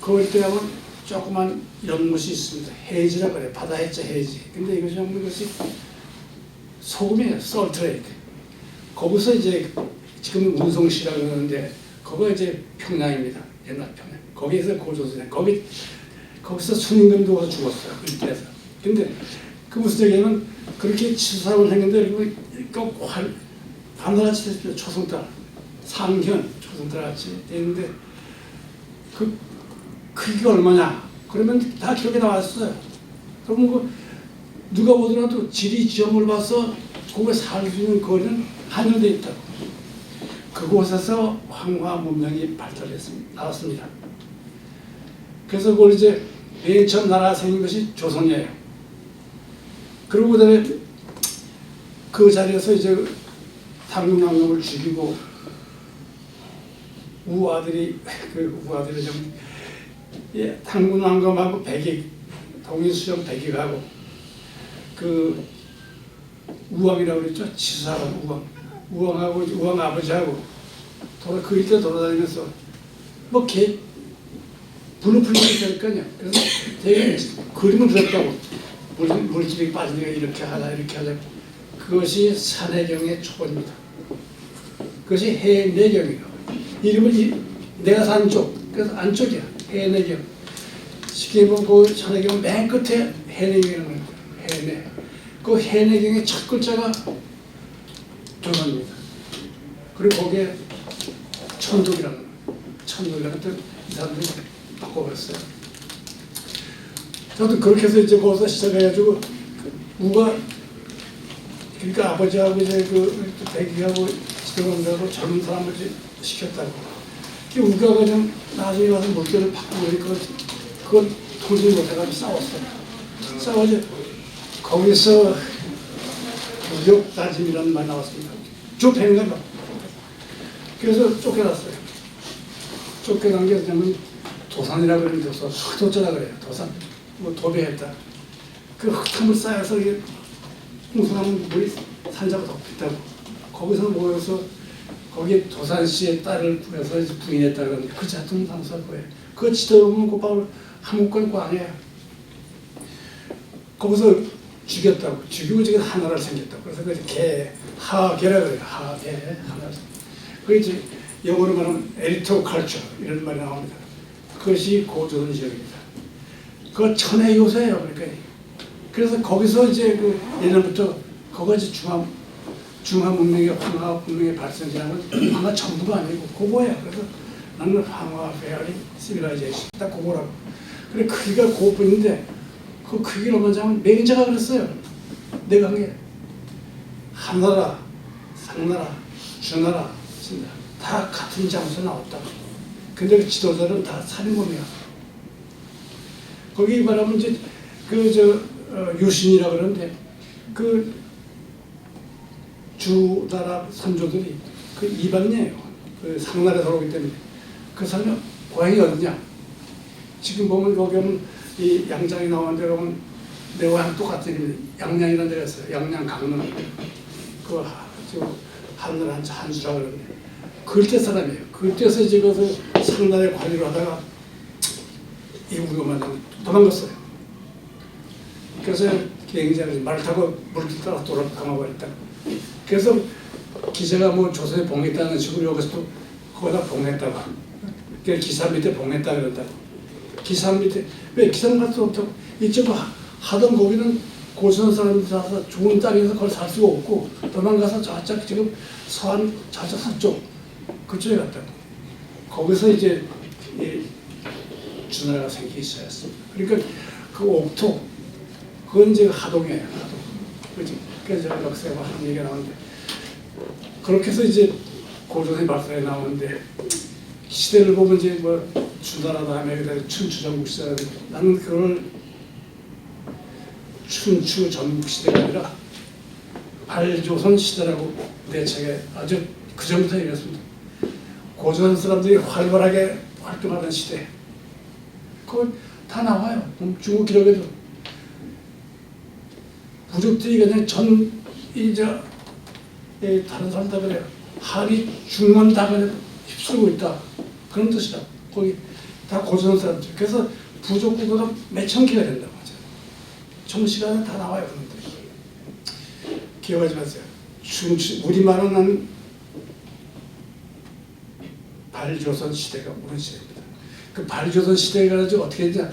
그럴 때 하면 조그만 연못이 있습니다. 해지라 그래. 바다 해자 해지. 근데 이것이 전부 것이 소금이에요. 솔트레이크. 거기서 이제 지금 운송시라고 그러는데 거기가 이제 평양입니다. 옛날 평양. 거기에서 고조선에 거기서 순임금도 와서 죽었어요. 그때에서. 근데 그 무슨 얘기냐면 그렇게 치수사업을 했는데 꼭 반달같이 됐습니다. 초승달, 상현, 초승달같이 됐는데 그게 얼마냐? 그러면 다 기록에 나왔어요. 그러면 그 누가 보더라도 지리 지형을 봐서 거기에 살 수 있는 거리는 한정돼 있다고. 그곳에서 황화 문명이 나왔습니다. 그래서 그걸 이제 맨 처음 나라가 생긴 것이 조선이에요. 그리고 그다음에 그 자리에서 이제 당군왕놈을 죽이고 우아들이 좀 당군왕검하고 백익 동인수령 백익하고 그 우왕이라고 그랬죠. 지사하고 우왕하고 우왕 아버지하고 그 일대 돌아다니면서 뭐 분을 풀리게 될 거냐. 그래서 되게 그림을 그렸다고 물집이 빠지니까 이렇게 하자 이렇게 하자. 그것이 산해경의 초본입니다. 그것이 해내경이에요. 이름은 내가 사는 쪽, 그래서 안쪽이야. 해내경. 쉽게 보면 그 산해경 맨 끝에 해내경이라는 거예요. 해내. 그 해내경의 첫 글자가 조선입니다. 그리고 거기에 천독이라는 거예요. 천독이라는 뜻, 이 사람들이 바꿔버렸어요. 저도 그렇게 해서 이제 거기서 시작해가지고 우가 그러니까 아버지하고 이제 그 백이하고 지도감사하고 젊은 사람을 시켰다고. 그 우가가 좀 나중에 가서 물결을 바꾸고 그러니까 그걸 통제 못해가지고 싸웠어요. 싸워서 거기서 무력 다짐이라는 말이 나왔습니다. 좁혀는 거야. 그래서 쫓겨났어요. 쫓겨난 게 그냥 도산이라 그러는데 흑도자라 그래요. 도산. 뭐 도배했다. 그 흙탕물 쌓여서 이게 풍성한 물이 산자가 덮였다고. 거기서 모여서 거기 도산씨의 딸을 구해서 부인했다고 하는데 그 자통 당수할 거예요. 그 지도로는 곧바로 한국권 꽝이에요. 거기서 죽였다고. 죽이고 지금 하나를 생겼다고. 그래서 그 하계라 그래요. 하계 하나를. 그 이제 영어로 말하면 에리토 칼처 이런 말이 나옵니다. 그것이 고조선 지역입니다. 그 천의 요새예요. 그러니까 그래서 거기서 이제 그 예전부터 거기가 이제 중화 문명의 황하 문명의 발전이라는 황하 전부가 아니고 고거예요. 그래서 나는 황하 페어리 시빌라이제이션 딱 고거라고. 그래 크기가 고분인데 그 크기를 먼저 맹자가 그랬어요. 내가 한 게 한나라, 상나라, 주나라, 진나라 다 같은 장소에 나왔다. 근데 그 지도자는 다 살인범이야. 거기 말하면 이제 유신이라 그러는데 그 주나라 선조들이 그 이방이에요. 그 상나라에서 오기 때문에 그 사람이 고향이 어디냐? 지금 보면 거기 오면 이 양장이 나오는데 보면 내 고향 똑같은 양양이라는 데가 있어요. 양양 강릉 그 하늘 한수라 그러는데 글대 사람이에요. 글대에서 이제 그 상나라에 관리를 하다가 이 우려만 도망갔어요. 그래서 비행기장에서 말 타고 물길 따라 돌아가버렸다. 그래서 기자가 뭐 조선에 봉했다는 식으로 여기서도 거기다 봉했다고. 그러니까 기사 밑에 봉했다 그런다. 기사 밑에 왜 기사 같은 없죠? 이쪽 하던 거기는 고선 사람들이 사서 좋은 땅에서 그걸 살 수가 없고 도망가서 저쪽 지금 서안 저쪽 서쪽 그쪽에 갔다고. 거기서 이제 주나라가 생기기 시작했습니다. 그러니까 그 옥토 그건 이제 하동이에요. 하동. 그렇지. 그래서 제가 역사에 하는 얘기가 나오는데 그렇게 해서 이제 고조선이 발달해 나오는데 시대를 보면 이제 뭐 주나라 다음에 그다음에 춘추 전국 시대 나는 그걸 춘추 전국 시대가 아니라 발조선 시대라고 내 책에 아주 그 전부터 얘기했습니다. 고조선 사람들이 활발하게 활동하던 시대. 그거 다 나와요. 중국 기록에도. 부족들이 그냥 다른 사람 다 그래요. 한이 중원 다 그냥 휩쓸고 있다. 그런 뜻이다. 거기 다 고조선 사람들. 그래서 부족 국가가 몇천 개가 된다고 하죠. 정시간에 다 나와요. 그런 뜻. 기억하지 마세요. 우리말은 발조선 시대가 오는 시대입니다. 그 발조선 시대가 가지고 어떻게 했냐?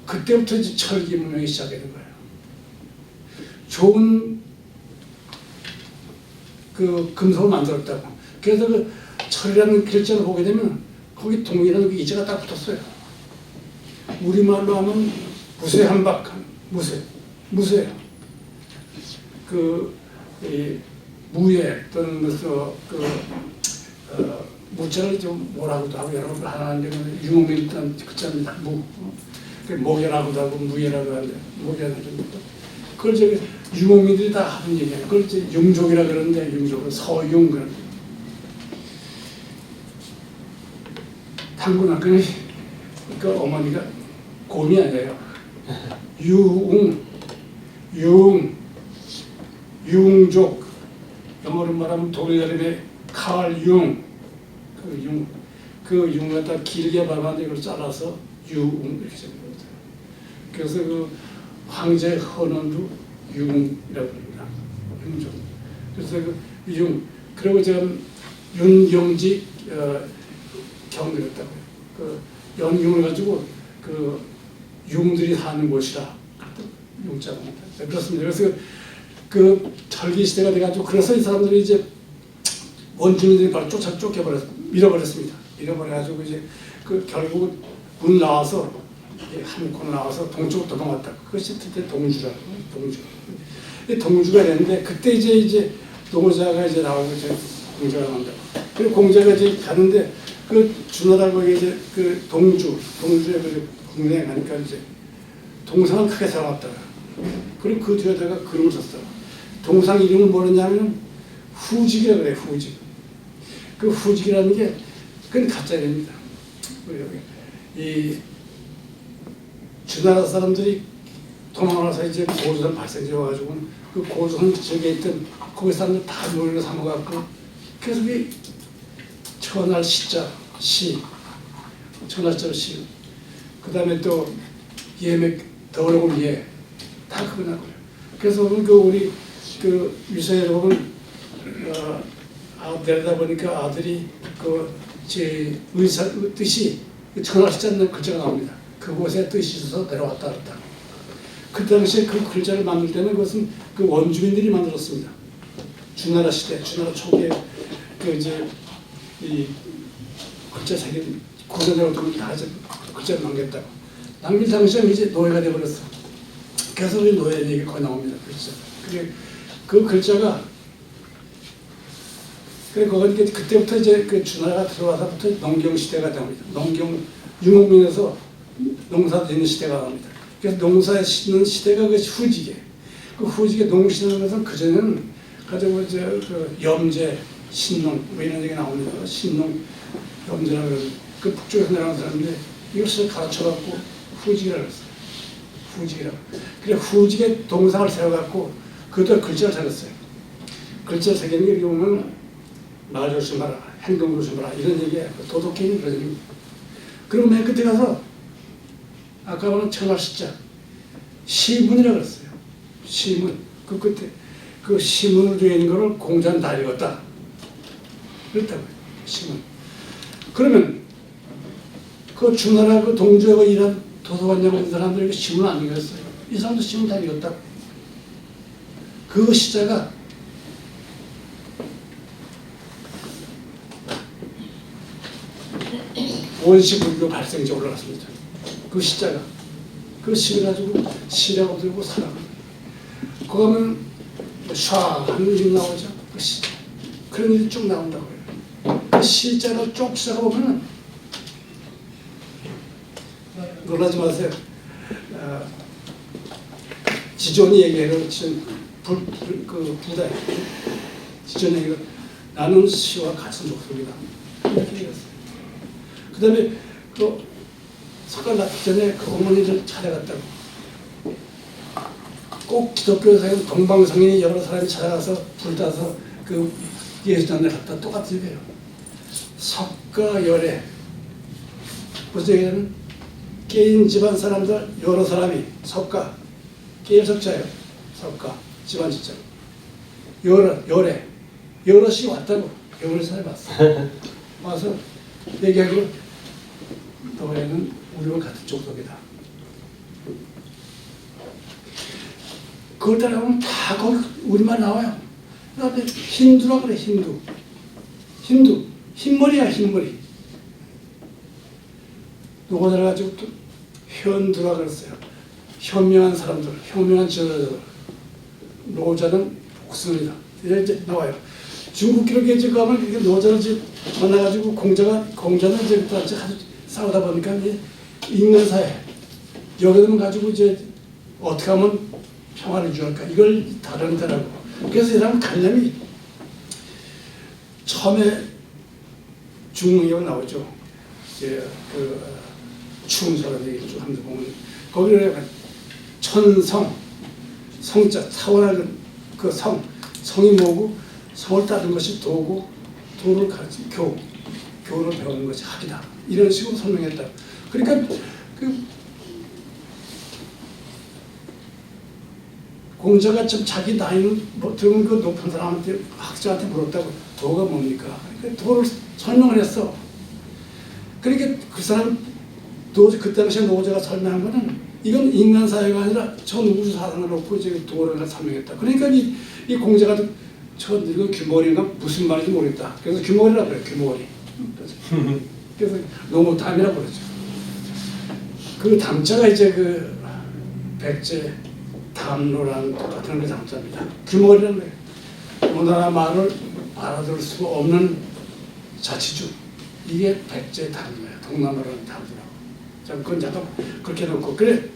그때부터 이제 철기 문명이 시작되는 거예요. 좋은 그 금속을 만들었다고. 그래서 그 철이라는 글자를 보게 되면 거기 동이라는 그 이자가 딱 붙었어요. 우리말로 하면 무쇠한박한 무쇠. 무예 또는 무슨 무자를 좀 뭐라고도 하고 여러 번 하는데 유목민 있던 글자입니다. 목예라고도 하고 무예라고 하는데 목예는 좀 그걸 저기 유목민들이 다 하는 얘기예요. 그걸 이제 융족이라 그러는데 융족은 서융 그런. 당구나 그 어머니가 곰이 아니에요. 융족. 영어로 말하면 독일 이름의 칼 융. 그 융을 갖다 길게 밟았는데 이걸 잘라서 유웅 이렇게 적습니다. 그래서 그 황제 헌원도 유웅이라고 합니다. 융종. 그래서 그 융. 그리고 지금 윤경직 경들었다고요. 그 연융을 가지고 그 융들이 사는 곳이라 융자가 그렇습니다. 그래서 그 철기 시대가 돼가지고 그래서 이 사람들이 이제 원주민들이 바로 밀어버렸습니다. 밀어버려가지고 이제 그 결국 군 나와서 한권 나와서 동쪽으로 도망갔다. 그것이 그때 동주라고 동주가 됐는데 그때 이제 노자가 이제 나오고 이제 공자가 나온다. 그리고 공자가 이제 가는데 그 주나라고 이제 그 동주에 그 국내에 가니까 이제 동상을 크게 세워놨다. 그리고 그 뒤에다가 그림을 썼어. 동상 이름을 뭐냐면 후직이라고 그래요. 후직. 그 후직이라는 게 그건 가짜 이름입니다. 이 주나라 사람들이 도망가서 이제 고조선 발생지어가지고 그 고조선 지역에 있던 거기 사람들 다 노예로 삼아갖고 그래서 이 천할 시자 시 천할자로 시 그다음에 또 예맥 더러운 예다 그거 나고요. 그래서 그 우리 그 유서에 보면 내려다 보니까 아들이 그 제 의사 뜻이 천할시자는 글자가 나옵니다. 그곳에 뜻이 있어서 내려왔다 그랬다. 그 당시에 그 글자를 만들 때는 그것은 그 원주민들이 만들었습니다. 주나라 시대, 주나라 초기에 그 이제 이 글자 새긴 고전자들 다 글자를 남겼다고. 남긴 당시에 이제 노예가 되어버렸어. 그래서 우리 노예 얘기 거의 나옵니다. 글자. 그 글자가 거기 그때부터 이제 그 주나라가 들어와서부터 농경 시대가 됩니다. 농경 유목민에서 농사 짓는 시대가 나옵니다. 그래서 농사 짓는 시대가 그 후직에 그 후직에 농시는 것은 그 전에는 가지고 이제 그 염제, 신농 뭐 이런 얘기 나옵니다. 신농, 염제라고 그러는 그 북쪽에서 내려온 사람들이 이것을 가르쳐갖고 후직이라고 했어요. 후직이라고. 그래 후직에 동상을 세워갖고 그것도 글자를 새겼어요. 글자를 새기는 게 보면 말 조심하라, 행동 조심하라 이런 얘기예요. 도덕계는 그런 얘기입니다. 그리고 맨 끝에 가서 아까 말한 천할시자 시문이라고 그랬어요. 시문 그 끝에 그 시문을 되어 있는 거를 공자는 다 읽었다. 그렇다고요. 시문. 그러면 그 주나라 그 동주에 일한 도서관장 있는 사람들이 시문을 안 읽었어요. 이 사람도 시문 다 읽었다. 그 시자가 원시 불교 발생지 올라갔습니다. 그 시자가 그 시를 가지고 시라고 들고 살아가는 거예요. 거기 가면 샤 하는 일 나오죠. 그 시. 그런 일이 쭉 나온다고요. 그 시자로 쭉 시작해보면 놀라지 마세요. 지존이 얘기해요. 그 부다에 지존이 얘기해요. 나는 시와 같은 족속이다. 이렇게 얘기했어요. 그 다음에 그 석갈 낳기 전에 그 어머니를 찾아갔다고. 꼭 기독교에서 동방성인이 여러 사람이 찾아가서 불타서 그 예수전에 갔다 똑같은 거예요. 석가 열애. 무슨 얘기냐면 개인 집안 사람들 여러 사람이 석가 개인 석자예요. 석가 집안 진짜 열애 여럿이 왔다고. 여럿이 사람이 왔어. 와서 얘기하기로 너희는 우리와 같은 족속이다. 그걸 따라가면 다 거기 우리만 나와요. 그다음에 힌두라 그래. 힌두 흰머리야. 흰머리. 노고자를 가지고 또 현두라 그랬어요. 현명한 사람들, 현명한 지도자들. 노자는 복승이다. 이제 나와요. 중국 기록에 이제 가면 이렇게 노자를 이제 만나가지고 공자는 이제 아주 싸우다 보니까 이제 인간 사회 여기서만 가지고 이제 어떻게 하면 평화를 유지할까 이걸 다룬다라고. 그래서 이 사람 관념이 처음에 중국에 나오죠. 이제 그 충서라는 얘기를 좀 하면서 보면 거기를 천성 성자 타원하는 그 성이 뭐고 성을 따른 것이 도고 도를 가르치고 교를 배우는 것이 학이다. 이런 식으로 설명했다. 그러니까 그 공자가 좀 자기 나이는 뭐 들으면 그 높은 사람한테 학자한테 물었다고. 도가 뭡니까? 그러니까 도를 설명을 했어. 그러니까 그 사람 그 당시에 노자가 설명한 거는 이건 인간 사회가 아니라 전 우주 사상을 놓고 이제 도를 설명했다. 그러니까 이 공자가 저 늙은 규머리가 무슨 말인지 모르겠다. 그래서 규머리라고 그래요. 규머리. 그래서 노무담이라고 그러죠. 그 담자가 이제 그 백제 담로라는 똑같은 그 담자입니다. 규머리라는 거예요. 오나라 말을 알아들을 수가 없는 자치주. 이게 백제 담자예요. 동남아라는 담자라고. 자, 그건 잠깐 그렇게 놓고 그래.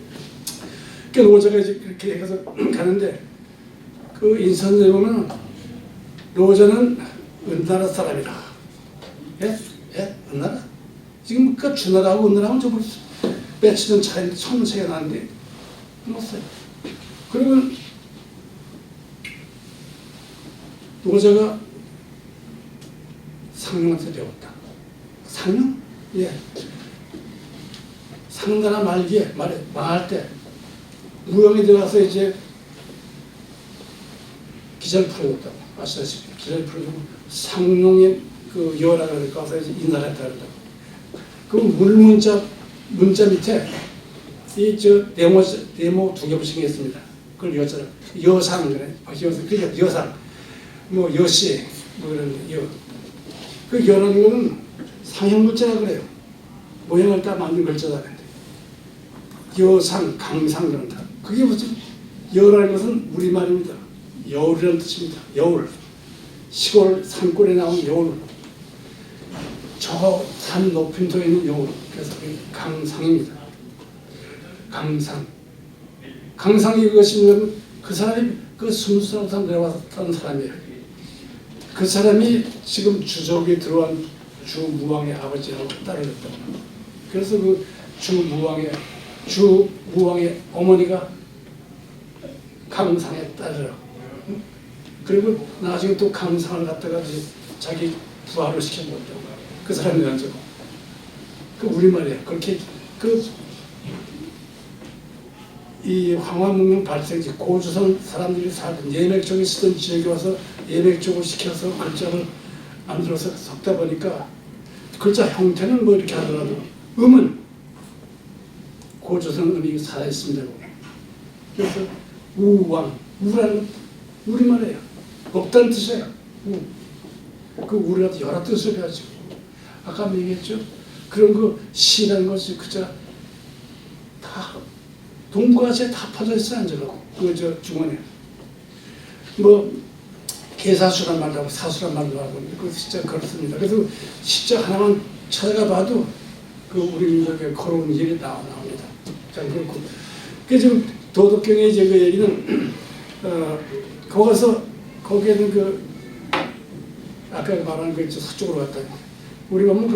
그 노자가 이제 그렇게 해서 가는데 그 인선에 보면 노자는 은나라 사람이다. 예? 은나라? 지금 그 주나라하고 은나라하고 좀 며칠 전 차이인데 처음 차이가 나는데 없어요. 그러면 노자가 상령한테 배웠다. 상령? 예. 상나라 말기에 망할 때 무역에 들어가서 이제 기자를 풀어줬다고. 아시다시피 기자를 풀어주고 상룡의 그 여라를 가서 이제 인사했다 그랬다고. 그 문자 밑에 이 저 네모 두 개 붙이겠습니다. 그걸 여자를 여상 그래. 그게 여상 뭐 여씨 뭐 그런 여. 그 여라는 거는 상형 글자라 그래요. 모양을 다 만든 글자다 그래. 여상, 강상 그런다. 그게 무슨 여라는 것은 우리말입니다. 여울이라는 뜻입니다. 여울. 시골 산골에 나온 여울. 저 산 높임도에 있는 여울. 그래서 그게 강상입니다. 강상. 강상이 그것이면 그 사람이 그 순수하고 내려왔던 사람이에요. 그 사람이 지금 주적에 들어온 주무왕의 아버지라고 따르셨다고. 그래서 그 주무왕의 어머니가 강상에 따르라. 그리고 나중에 또 강상을 갖다가 이제 자기 부하를 시켜먹었다고. 그 사람이 가지고. 그 우리말이에요. 그렇게 이 황화문명 발생지 고조선 사람들이 살던 예맥족이 쓰던 지역에 와서 예맥족을 시켜서 글자를 만들어서 섞다 보니까 글자 형태는 뭐 이렇게 하더라도 음은 고조선 음이 살아있습니다. 그래서 우왕, 우라는 건 우리말이에요. 없다는 뜻이에요. 그 우리가 여러 뜻을 가지고 아까 얘기했죠. 그런 거 시라는 것이 그자 다 동부아시아에 다 퍼져 있어요, 안젤로. 저 중원에. 뭐 개사수란 말도 하고 사수란 말도 하고 그 진짜 그렇습니다. 그래서 진짜 하나만 찾아가 봐도 그 우리 민족의 걸어온 일이 나옵니다. 자, 그렇고. 그 지금 도덕경의 이제 그 얘기는 거기에는 그 아까 말한 그 서쪽으로 갔다. 우리가 뭐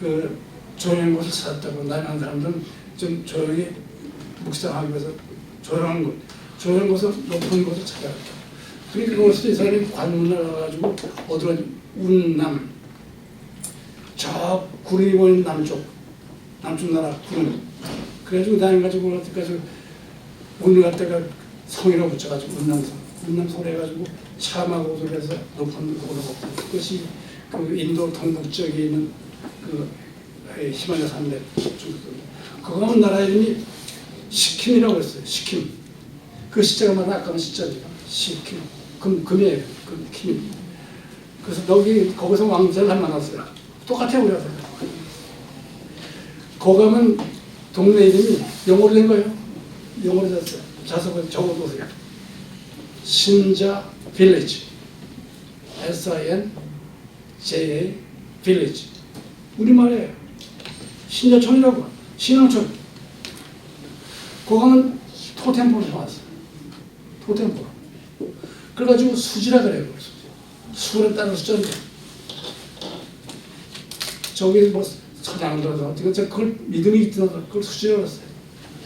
그 조용한 곳을 찾았다고 나이는 사람들은 좀 조용히 묵상하기 위해서 조용한 곳을 높은 곳을 찾아갔다. 그러니까 그것을 이 사람이 관문을 가가지고 어디가 운남 저 구름이 보이는 남쪽 나라 구름 그래가지고 다녀가지고 어디까지 운을 갖다가 성이라고 붙여가지고 운남성 해가지고 참하고 그래서 높은 곳으로 걷고 그것이 그 인도 동북쪽에 있는 그 히말라야 산맥 그거 하면 나라 이름이 시킴이라고 했어요. 시킴. 그 시자가 맞아 아까는 시자입니다. 시킴. 금이에요. 킴. 그래서 거기서 왕자를 만났어요. 똑같아요, 우리가. 거기 가면 동네 이름이 영어로 된 거예요. 영어로 됐어요. 자석을 적어보세요. 신자 빌리지. SINJA 빌리지. 우리말이에요. 신자촌이라고. 신앙촌. 거기 가면 토템포로 나왔어요. 토템포로. 그래가지고 수지라 그래요. 수를 따른 숫자인데. 저기 뭐 서양도서 그걸 믿음이 있던 그걸 수지라고 했어요.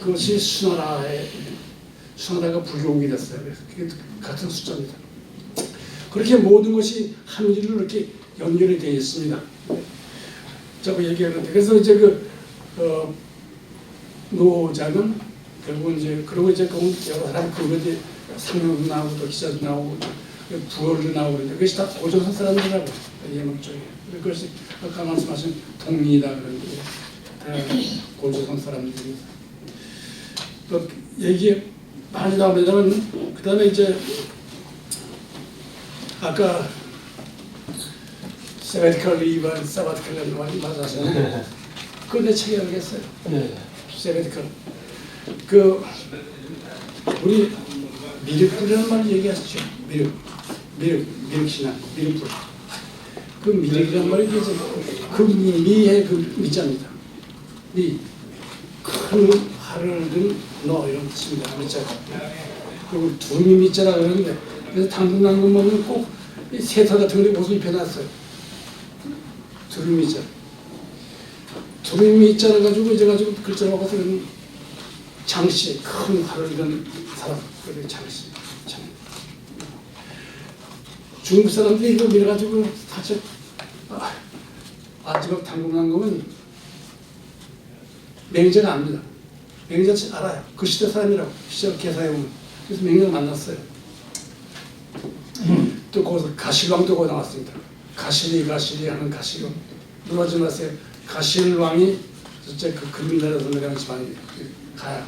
그것이 수나라가 불교국이 됐어요. 그래서 그게 같은 숫자입니다. 그렇게 모든 것이 한 줄로 이렇게 연결이 되어 있습니다. 저거 얘기하는데 그래서 이제 노자는 결국은 이제 그러고 이제 여러 사람 그거 이제 상명도 나오고 또 기자도 나오고 부월도 나오고 그런데 그것이 다 고조선 사람들이라고 예목 쪽에 그것이 아까 말씀하신 동리다 그런 게 고조선 사람들이 또 얘기 많이 나오면 그 다음에 이제 아까 세베티컬 리반 사바티컬 말이 맞아서 그걸 내 책에 알겠어요. 네. 세베티컬 우리 미륵불이라는 말 얘기하시죠. 미륵신앙, 미륵불. 그 미륵이라는 말이 그 미의 그 미자입니다. 큰 화를 든 너 이런 뜻입니다. 미자가. 그리고 두루미 미자라 그러는데 그래서 당분간 보면 꼭 세타 같은 데 옷을 입혀놨어요. 두루미 미자. 두루미 미자를 가지고 글자를 먹어서 장씨, 큰 화를 든 사람, 그게 장씨. 중국 사람들이 이거 밀어가지고 사실 아직은 당분간 거면 맹자가 압니다. 맹자 알아요. 그 시대 사람이라고 시절 개사해 보면 그래서 맹자를 만났어요. 또 거기서 가실왕도 거기 나왔습니다. 가실이 하는 가실왕 놀라지 마세요. 가실왕이 진짜 그 금나라에서 내려간 집안이 가야.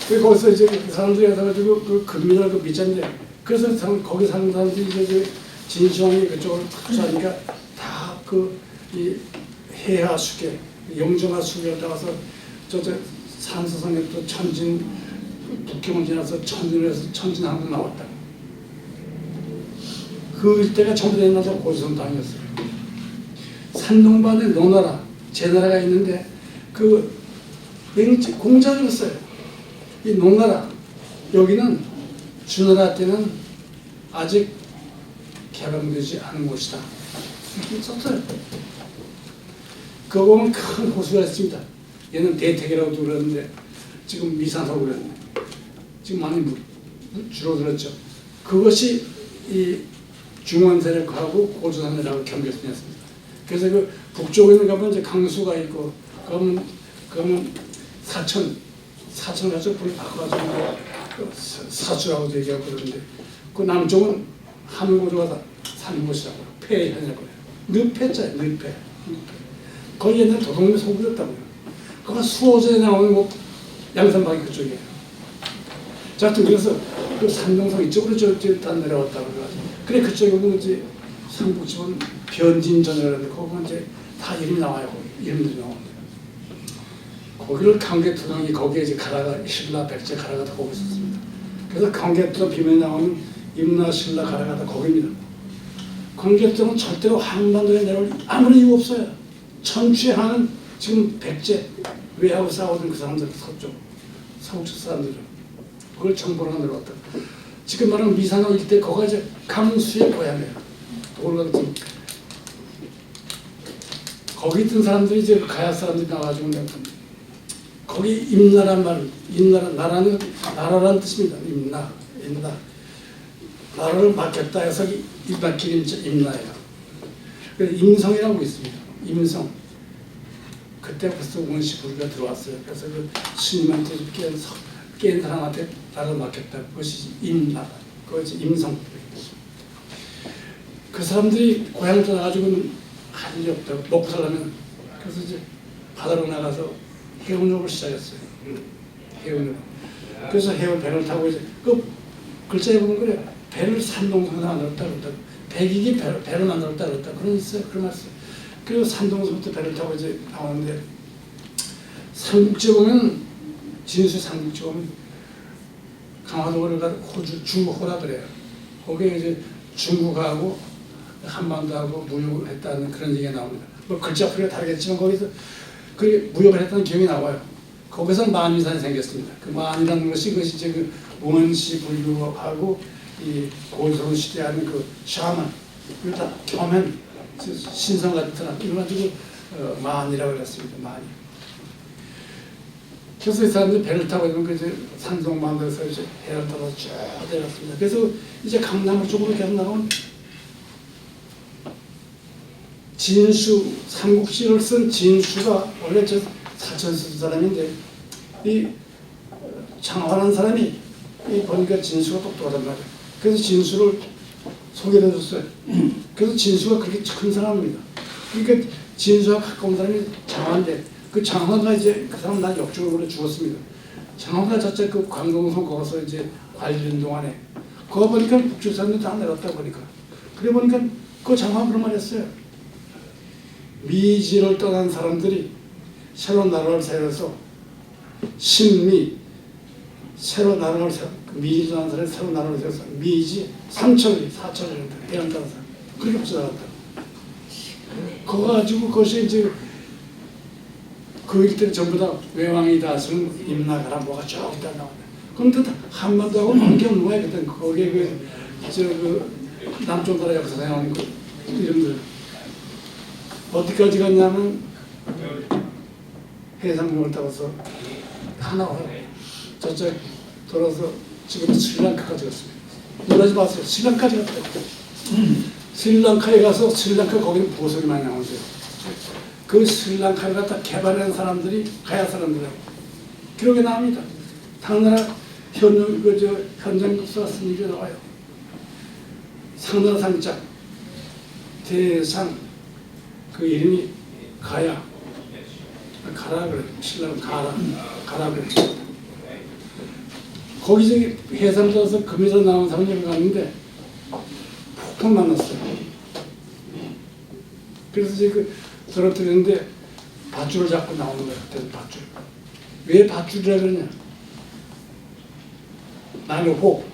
거기서 이제 그 사람들이 가가지고 그 금이나 그 미자인데 그래서 거기 사는 사람들이 이제 진시황이 그쪽으로 투자하니까 다 이 해하 수계, 영정하 수계를 따라서 산서성에 또 천진 북경을 지나서 천진에서 천진항도 나왔다. 그 일대가 전부 다 옛날에 고조선 땅이었어요. 산동반에 노나라, 제나라가 있는데 그 공자를 썼어요. 이 노나라 여기는 주나라 때는 아직 개방되지 않은 곳이다. 이렇게 썼어요. 그거 보면 큰 호수가 있습니다. 얘는 대택이라고 그러는데 지금 미산사고 그랬네. 지금 많이 줄어들었죠. 그것이 이 중원세력하고 고조선이라고 경계선이었습니다. 그래서 그 북쪽에는 가면 이제 강수가 있고 그러면 사천 가서 불을 바꿔가지고 사수라고 얘기하고 그러는데 그 남쪽은 함고조가 사는 곳이라고 폐하냐고 해요. 늪폐자예요. 늪폐. 거기 옛날 도동네 소굴이었다고요. 그거 수호전에 나오는 거 양산박이 그쪽이에요. 자, 하여튼 그래서 그 산동성 이쪽으로 다 내려왔다고 그래가지고 그래 그쪽에 보면 이제 삼북집은 변진전이라는데 거기 이제 다 이름이 나와요. 이름들이 나옵니다. 거기를 강개토당이 거기에 이제 가라가 신라 백제 가라가 다 거기 있었습니다. 그래서 강개토 비명이 나오는 임나 신라 가라가 다 거기입니다. 강개토는 절대로 한반도에 내려올 아무런 이유 없어요. 천추에 하는 지금 백제 외하고 싸우던 그 사람들 서쪽 서북쪽 사람들은 그걸 정보로 내려왔다. 지금 말하는 미산항 일대 거기가 이제 강수의 고향이에요. 돌아가지고 거기 있던 사람들이 이제 가야 사람들이 나와가지고 거기 임나란 말, 임나라 나라는 나라라는 뜻입니다. 임나 나라를 맡겼다 해서 입맞긴 임나예요. 그래서 임성이라고 있습니다. 임성. 그때 벌써 원시 불교가 들어왔어요. 그래서 그 스님한테 깬 사람한테 나라를 맡겼다. 그것이 임나, 그것이 임성. 그 사람들이 고향을 떠나가지고는 할 일이 없다고 먹고 살려면 그래서 이제 바다로 나가서 해운업을 시작했어요. 해운업. 그래서 해운 배를 타고 이제 그 글자에 보면 그래 배를 산동선에서 만들었다 그랬다. 백익이 배를 만들었다 그랬다. 그런 있어요. 그런 말 있어요. 그리고 산동선부터 배를 타고 이제 나오는데 삼국지 보면 진수 삼국지 보면 강화도를 가 호주 중국호라 그래요. 거기에 이제 중국하고 한반도하고 무역을 했다는 그런 얘기가 나옵니다. 뭐 글자 풀이가 다르겠지만 거기서 그 무역을 했다는 기억이 나와요. 거기서 만위산이 생겼습니다. 그 만이라는 것이 그것이 이제 그 원시 불교하고 이 고조 시대 하는 그 샤만 그걸 다 겸한 신성 같은 이런 가지고 만이라고 그랬습니다. 만이. 그래서 이 사람들이 배를 타고 있는 그 이제 산동만들에서 이제 배를 타고 쭉 내렸습니다. 그래서 이제 강남 쪽으로 계속 나가면 진수, 삼국시를 쓴 진수가 원래 저 사천수 사람인데 이 장화라는 사람이 이 보니까 진수가 똑똑하단 말이에요. 그래서 진수를 소개를 해줬어요. 그래서 진수가 그렇게 큰 사람입니다. 그러니까 진수와 가까운 사람이 장화인데 그 장화가 이제 그 사람 난 역적으로 죽었습니다. 장화가 자체 그 광동성 거기서 이제 관리는 동안에 그거 보니까 북쪽 사람들 다 내렸다 보니까 그래 보니까 그 장화 그런 말 했어요. 미지를 떠난 사람들이 새로운 나라를 세워서 신미 새로 나라를 세워 미지를 떠난 사람이 새로운 나라를 세워서 미지 3천리 4천리 해안다는 사람 그렇게 없어졌다. 그거 가지고 그것이 이제 그 일대는 전부 다 외왕이 다스는 임나가라 뭐가 쭉 있다 나온다. 그럼 또 한반도하고 관계없는 거야. 그때 거기에 그 남쪽 나라 역사에 나오는 그 이름들 어디까지 갔냐면 해상공을 따라서 하나 와요. 저쪽 돌아서 지금 스리랑카까지 갔습니다. 놀라지 마세요. 스리랑카까지 갔다. 스리랑카에 가서 스리랑카 거기는 보석이 많이 나오세요. 그 스리랑카를 갖다 개발한 사람들이 가야 사람들하고 기록에 나옵니다. 당나라 현장 역사 쓴 얘기가 나와요. 상나라 상자 대상 그 이름이 가야 가라 그래. 신라는 가라 그래. 거기 저기 해상 떠서 금에서 나온 사람이 갔는데 폭풍 만났어요. 그래서 이제 그 떨어뜨렸는데 밧줄을 잡고 나오는 거예요. 그때 밧줄. 왜 밧줄이라 그러냐? 나는 호,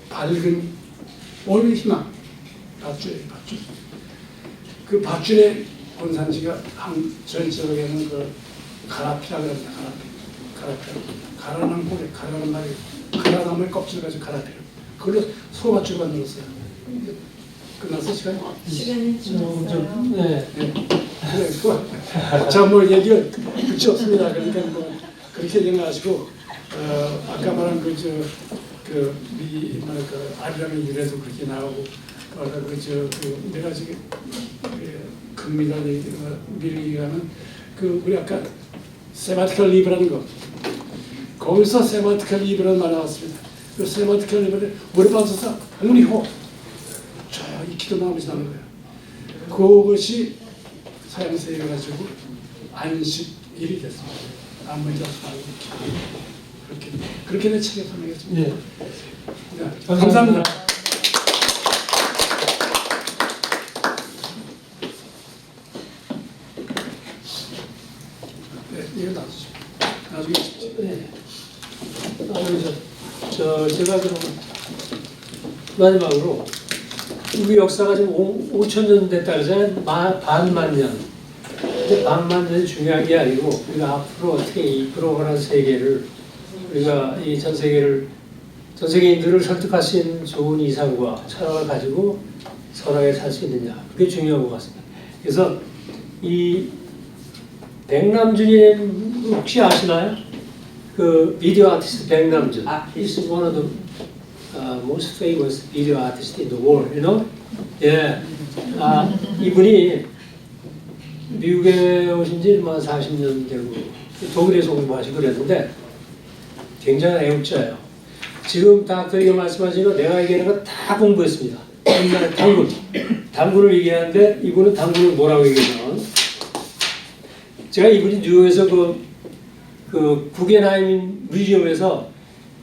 밝은 오늘 희망. 밧줄이에요. 밧줄. 그 밧줄의 본산지가 전 지역에는 그 가라피라 그럽니다. 가라피. 가라는 고래, 가라는 말이 가라나무의 껍질 가지고 가라피라. 그걸로 소밧줄 만들었어요. 끝났어 시간이? 시간이 지났어요. 네. 그래, 자, 뭐 얘기가 끝이 없습니다. 그러니까 뭐 그렇게 생각하시고 아까 말한 그 아리랑의 유래도 그렇게 나오고 내가 지금 금미라 미리라는 그 우리 아까 세바티컬 리브라는 거 거기서 세바티컬 리브라는 말 나왔습니다. 그 세바티컬 리브를 물에 빠져서 우리호 이 기도 나오면서 나오는 거예요. 그것이 서양세에 가지고 안식일이 됐습니다. 아무 일도 없이 그렇게 내 책에 설명했습니다. 예. 네, 감사합니다. 네, 이거 놔주시죠. 제가 그럼 마지막으로 우리 역사가 지금 5천 년 됐다 그러잖아요. 반만 년. 근데 반만 년이 중요한 게 아니고 우리가 앞으로 어떻게 이 불어가는 세계를 우리가 이 전 세계인들을 설득할 수 있는 좋은 이상과 철학을 가지고 선하게 살 수 있느냐, 그게 중요한 것 같습니다. 그래서 이 백남준님 혹시 아시나요? 그 비디오 아티스트 백남준. He's one of the most famous video artists in the world, you know? 예. 이분이 미국에 오신 지 40년 되고 독일에서 공부하시고 그랬는데 굉장한 애국자예요. 지금 닥터리가 말씀하신 거 내가 얘기하는 거 다 공부했습니다. 옛날에 당군을 얘기하는데 이분은 당군을 뭐라고 얘기하냐면 제가 이분이 뉴욕에서 그 구겐하임 뮤지엄에서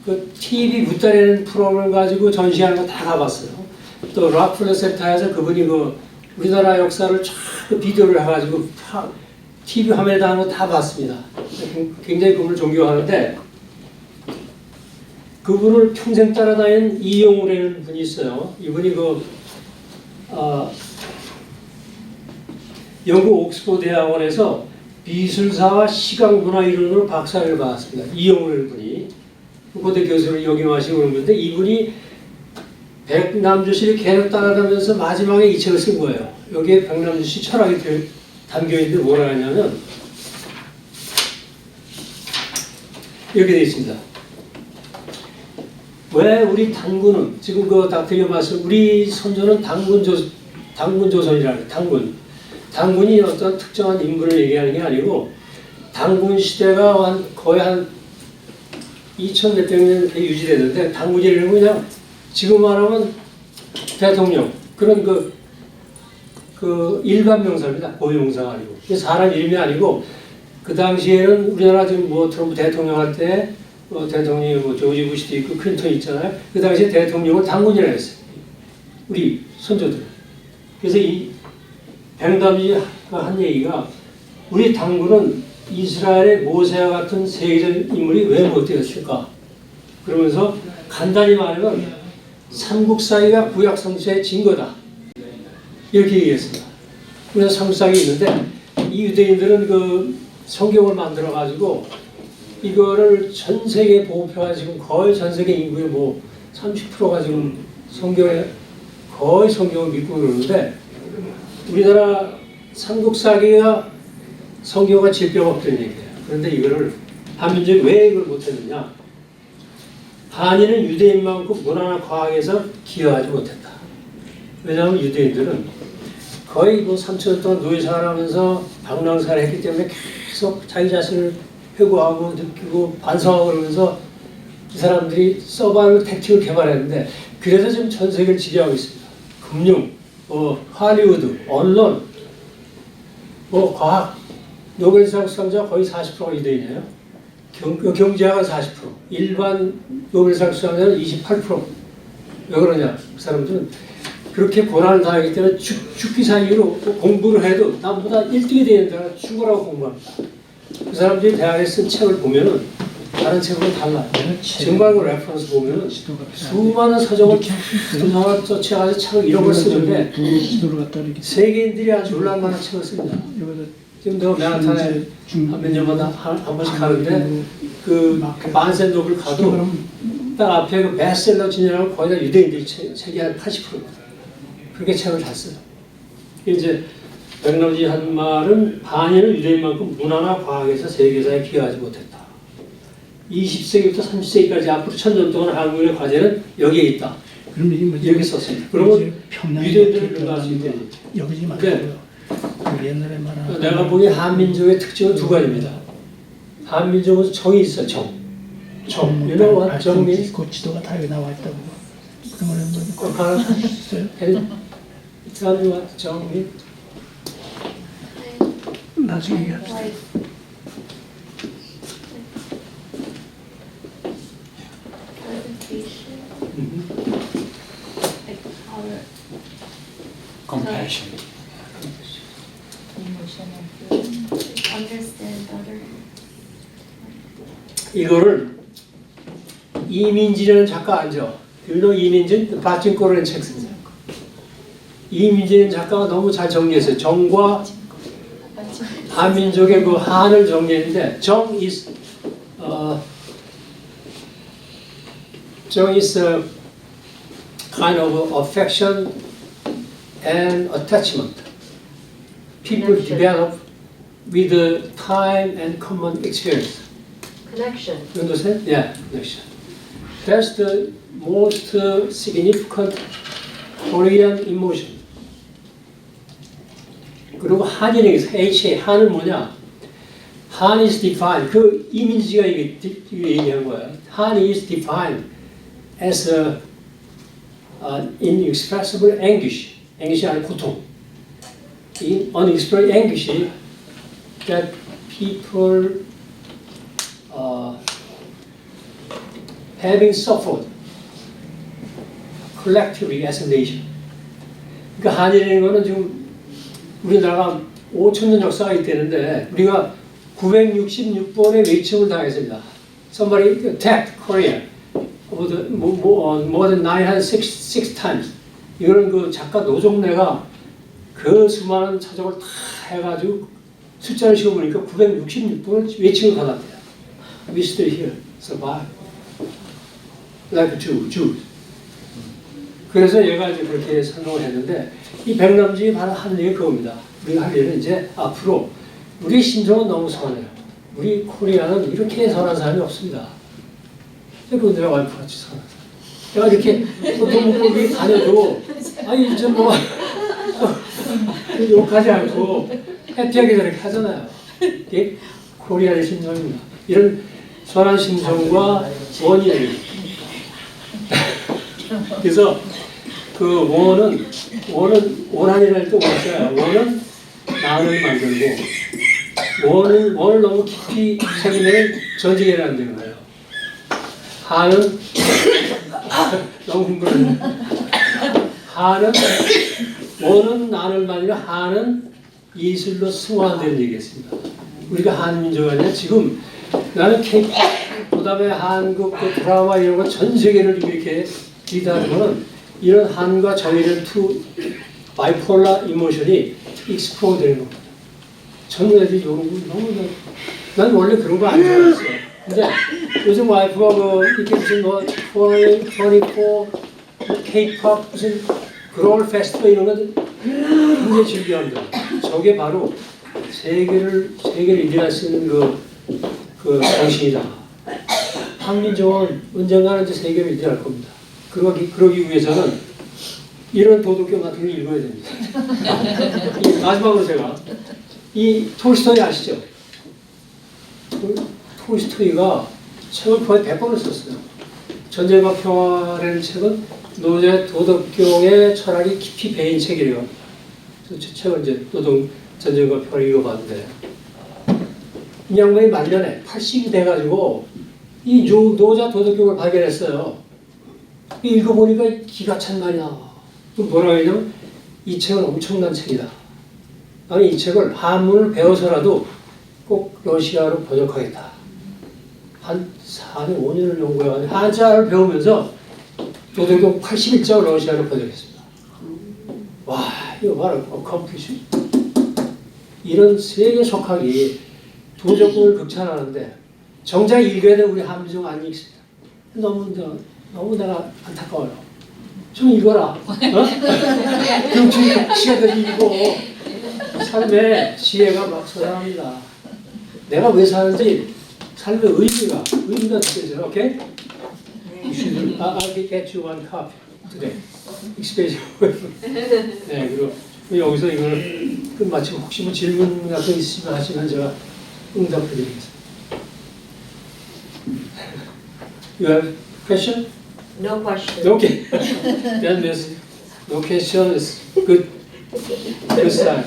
그 TV 붓다리는 프로그램을 가지고 전시하는 거 다 가봤어요. 또 락플러 센터에서 그분이 그 우리나라 역사를 쫙 비디오를 해가지고 TV 화면에다 하는 거 다 봤습니다. 굉장히 그분을 존경하는데 그분을 평생 따라다닌 이영우라는 분이 있어요. 이분이 영국 옥스퍼드 대학원에서 미술사와 시각문화 이론으로 박사를 받았습니다. 이영우라는 분이 고대 교수를 역임하시고 그런 건데 이분이 백남주 씨를 계속 따라다니면서 마지막에 이 책을 쓴 거예요. 여기에 백남주 씨 철학이 담겨 있는데 뭐라 하냐면 이렇게 되어 있습니다. 왜 우리 당군은 지금 그 닥터리가 말씀 우리 선조는 당군 조선이라는 당군이 어떤 특정한 인물을 얘기하는 게 아니고 당군 시대가 거의 한 2000 몇백 년 유지됐는데 당군이라는 건 그냥 지금 말하면 대통령 그런 그 일반 명사입니다. 고유명사가 아니고 사람 이름이 아니고 그 당시에는 우리나라 지금 뭐 트럼프 대통령 할 때 대통령이 뭐 조지 부시도 있고 클린턴 있잖아요. 그 당시에 대통령은 당군이라고 했어요. 우리 선조들. 그래서 이 백남준이가 한 얘기가 우리 당군은 이스라엘의 모세와 같은 세계적 인물이 왜 못 되었을까? 그러면서 간단히 말하면 삼국사기가 구약 성서의 증거다. 이렇게 얘기했습니다. 그래서 삼국사기 있는데 이 유대인들은 그 성경을 만들어 가지고 이거를 전 세계에 보급해가 지금 거의 전 세계 인구의 뭐 30%가 지금 거의 성경을 믿고 그러는데 우리나라 삼국사기가 성경과 질병 없다는 얘기예요. 그런데 이거를 한민족이 왜 이걸 못했느냐? 한인은 유대인만큼 문화나 과학에서 기여하지 못했다. 왜냐하면 유대인들은 거의 뭐 3,000년 동안 노예생활하면서 방랑생활을 했기 때문에 계속 자기 자신을 회고하고 느끼고 반성하고 그러면서 이 사람들이 서바이벌 택틱을 개발했는데 그래서 지금 전 세계를 지배하고 있습니다. 금융, 할리우드, 언론, 과학, 노벨상 수상자 거의 40%가 유대인이에요. 경제학은 40%, 일반 노벨상 수상자는 28%. 왜 그러냐? 그 사람들은 그렇게 고난을 당하기 때문에 죽기 사이로 공부를 해도 나보다 1등이 되는 데가 죽으라고 공부합니다. 그 사람들이 대학에 쓴 책을 보면은 다른 책하고 달라요. 정말 그 레퍼런스 보면은 수많은 서적을 분석을 쫓아가서 책을 이런 걸 쓰는데 세계인들이 아주 놀랄만한 책을 씁니다. 지금 내가 맨하탄에 몇 년마다 한 번씩 가는데 그 만센 노블 가도 딱 앞에 그 베스트셀러 진열하고 거의 다 유대인들이 책이 한 80%입니다. 그렇게 책을 잘 써요. 이제 백남준이 한 말은 한인은 유대인만큼 문화나 과학에서 세계사에 기여하지 못했다. 20세기부터 30세기까지 앞으로 1000년 동안 한국의 과제는 여기에 있다. 이렇게 썼습니다. 그러면 유대인들을 능가할 수 있다. 여기지 말고요. 옛날에 말하는 내가 보기에 한민족의 특징은 두 가지입니다. 한민족은 정이 있어요. 정. You know what 정 means? 그 지도가 다 여기 나와 있다고. 그러면 꼭 하나 있어요? Tell me what 정 means? 나중에 얘기합시다. Like presentation, like our compassion. emotional feeling, understand other. 이거를 이민진이라는 작가 알죠? 이민진 바친코라는 책 쓴 작가. 이민진 작가가 너무 잘 정리했어요. 정과 한민족의 그 한을 정리했는데 정 is a kind of affection and attachment. People Connection. develop with the time and common experience. Connection. You understand? Yeah, connection. That's the most significant Korean emotion. 그리고 한이라는 게 HA, 한은 뭐냐? Han is defined. 그 이민지가 이게 얘기한 거야. Han is defined as a inexpressible anguish. anguish이 아니라 고통. unexpressed anguish that people having suffered collectively as a nation. 그러니까 한이라는 거는 지금 우리나라가 5,000년 역사가 있다는데 우리가 966번의 외침을 당했습니다. Somebody attacked Korea more than 906 times. 이거는 그 작가 노종래가 그 수많은 차적을 다 해가지고 숫자를 씌워보니까 966번을 외침을 받았대요. We still here, survive. Like Jews. 그래서 얘가 이제 그렇게 설명을 했는데 이 백남주의 바로 하는 얘기가 그겁니다. 우리가 할 일은 이제 앞으로 우리 심정은 너무 선해요. 우리 코리아는 이렇게 선한 사람이 없습니다. 그리고 내 와이프 같이 선한 사람. 내가 이렇게 돈 먹고 여기 다녀도 아니 좀 뭐 욕하지 않고 해피하게 저렇게 하잖아요. 이게 코리아의 심정입니다. 이런 선한 심정과 원인을 그래서 그 원한이랄 때 원자야. 원은 나를 만들고 원을 너무 깊이 새기면 전쟁이 안 되는 거예요. 한은 너무 흥분해. 원은 나를 만들고 한은 예술로 승화한다는 얘기했습니다. 우리가 한민족이 아니라 지금 나는 K-pop, 그 다음에 한국 그 드라마 이런 거 전 세계를 이렇게 리드하는 거는 이런 한과 정이라는 투 바이폴라 이모션이 익스플로어 되는 겁니다. 젊은 애들이 이런 거 너무 난 원래 그런 거 안 좋아했어요. 근데 요즘 와이프가 그 이렇게 무슨 뭐 24 K-pop 무슨 글로벌 페스티벌 이런 거 굉장히 즐겨합니다. 저게 바로 세계를 리드할 수 있는 그 정신이다. 한민족은 언젠가는 이제 세계를 리드할 겁니다. 그러기 위해서는 이런 도덕경 같은 걸 읽어야 됩니다. 마지막으로 제가 이 톨스토이 아시죠? 톨스토이가 책을 거의 100번을 썼어요. 전쟁과 평화라는 책은 노제 도덕경의 철학이 깊이 배인 책이래요. 저 책을 이제 전쟁과 평화를 읽어봤는데 이 양반이 말년에 80이 돼가지고 이 노자 도덕경을 발견했어요. 읽어보니까 기가 찬 말이야. 뭐라고 하냐면 이 책은 엄청난 책이다. 나는 이 책을 한문을 배워서라도 꼭 러시아로 번역하겠다. 한 4년, 5년을 연구해가지고 한자를 배우면서 도덕경 81장을 러시아로 번역했습니다. 와, 이거 봐라. 컴퓨터. 이런 세계 속학이 도덕경을 극찬하는데 정작 읽어야 되는 우리 한민족 안 읽습니다. 너무 내가 안타까워요. 좀 읽어라. 그럼 좀 시간을 읽고 삶의 지혜가 막 솟아납니다. 내가 왜 사는지 삶의 의미가 느껴져요. 오케이? I'll get you one copy today. 익스페이지. 네, 그리고 여기서 이걸 끝마치고 혹시 뭐 질문 같은 거 있으면 하시면 제가 응답해드리겠습니다. You have question? No question. Okay. Then there's no question is good. Good sign.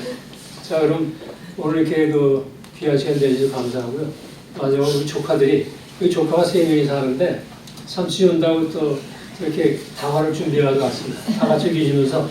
자, 그럼 오늘 이렇게 그 귀한 시간 내주셔서 감사하고요. 마지막으로 우리 조카들이 그 조카가 3명이 사는데 삼치 온다고 또 이렇게 다과를 준비해 왔습니다. 다 같이 드시면서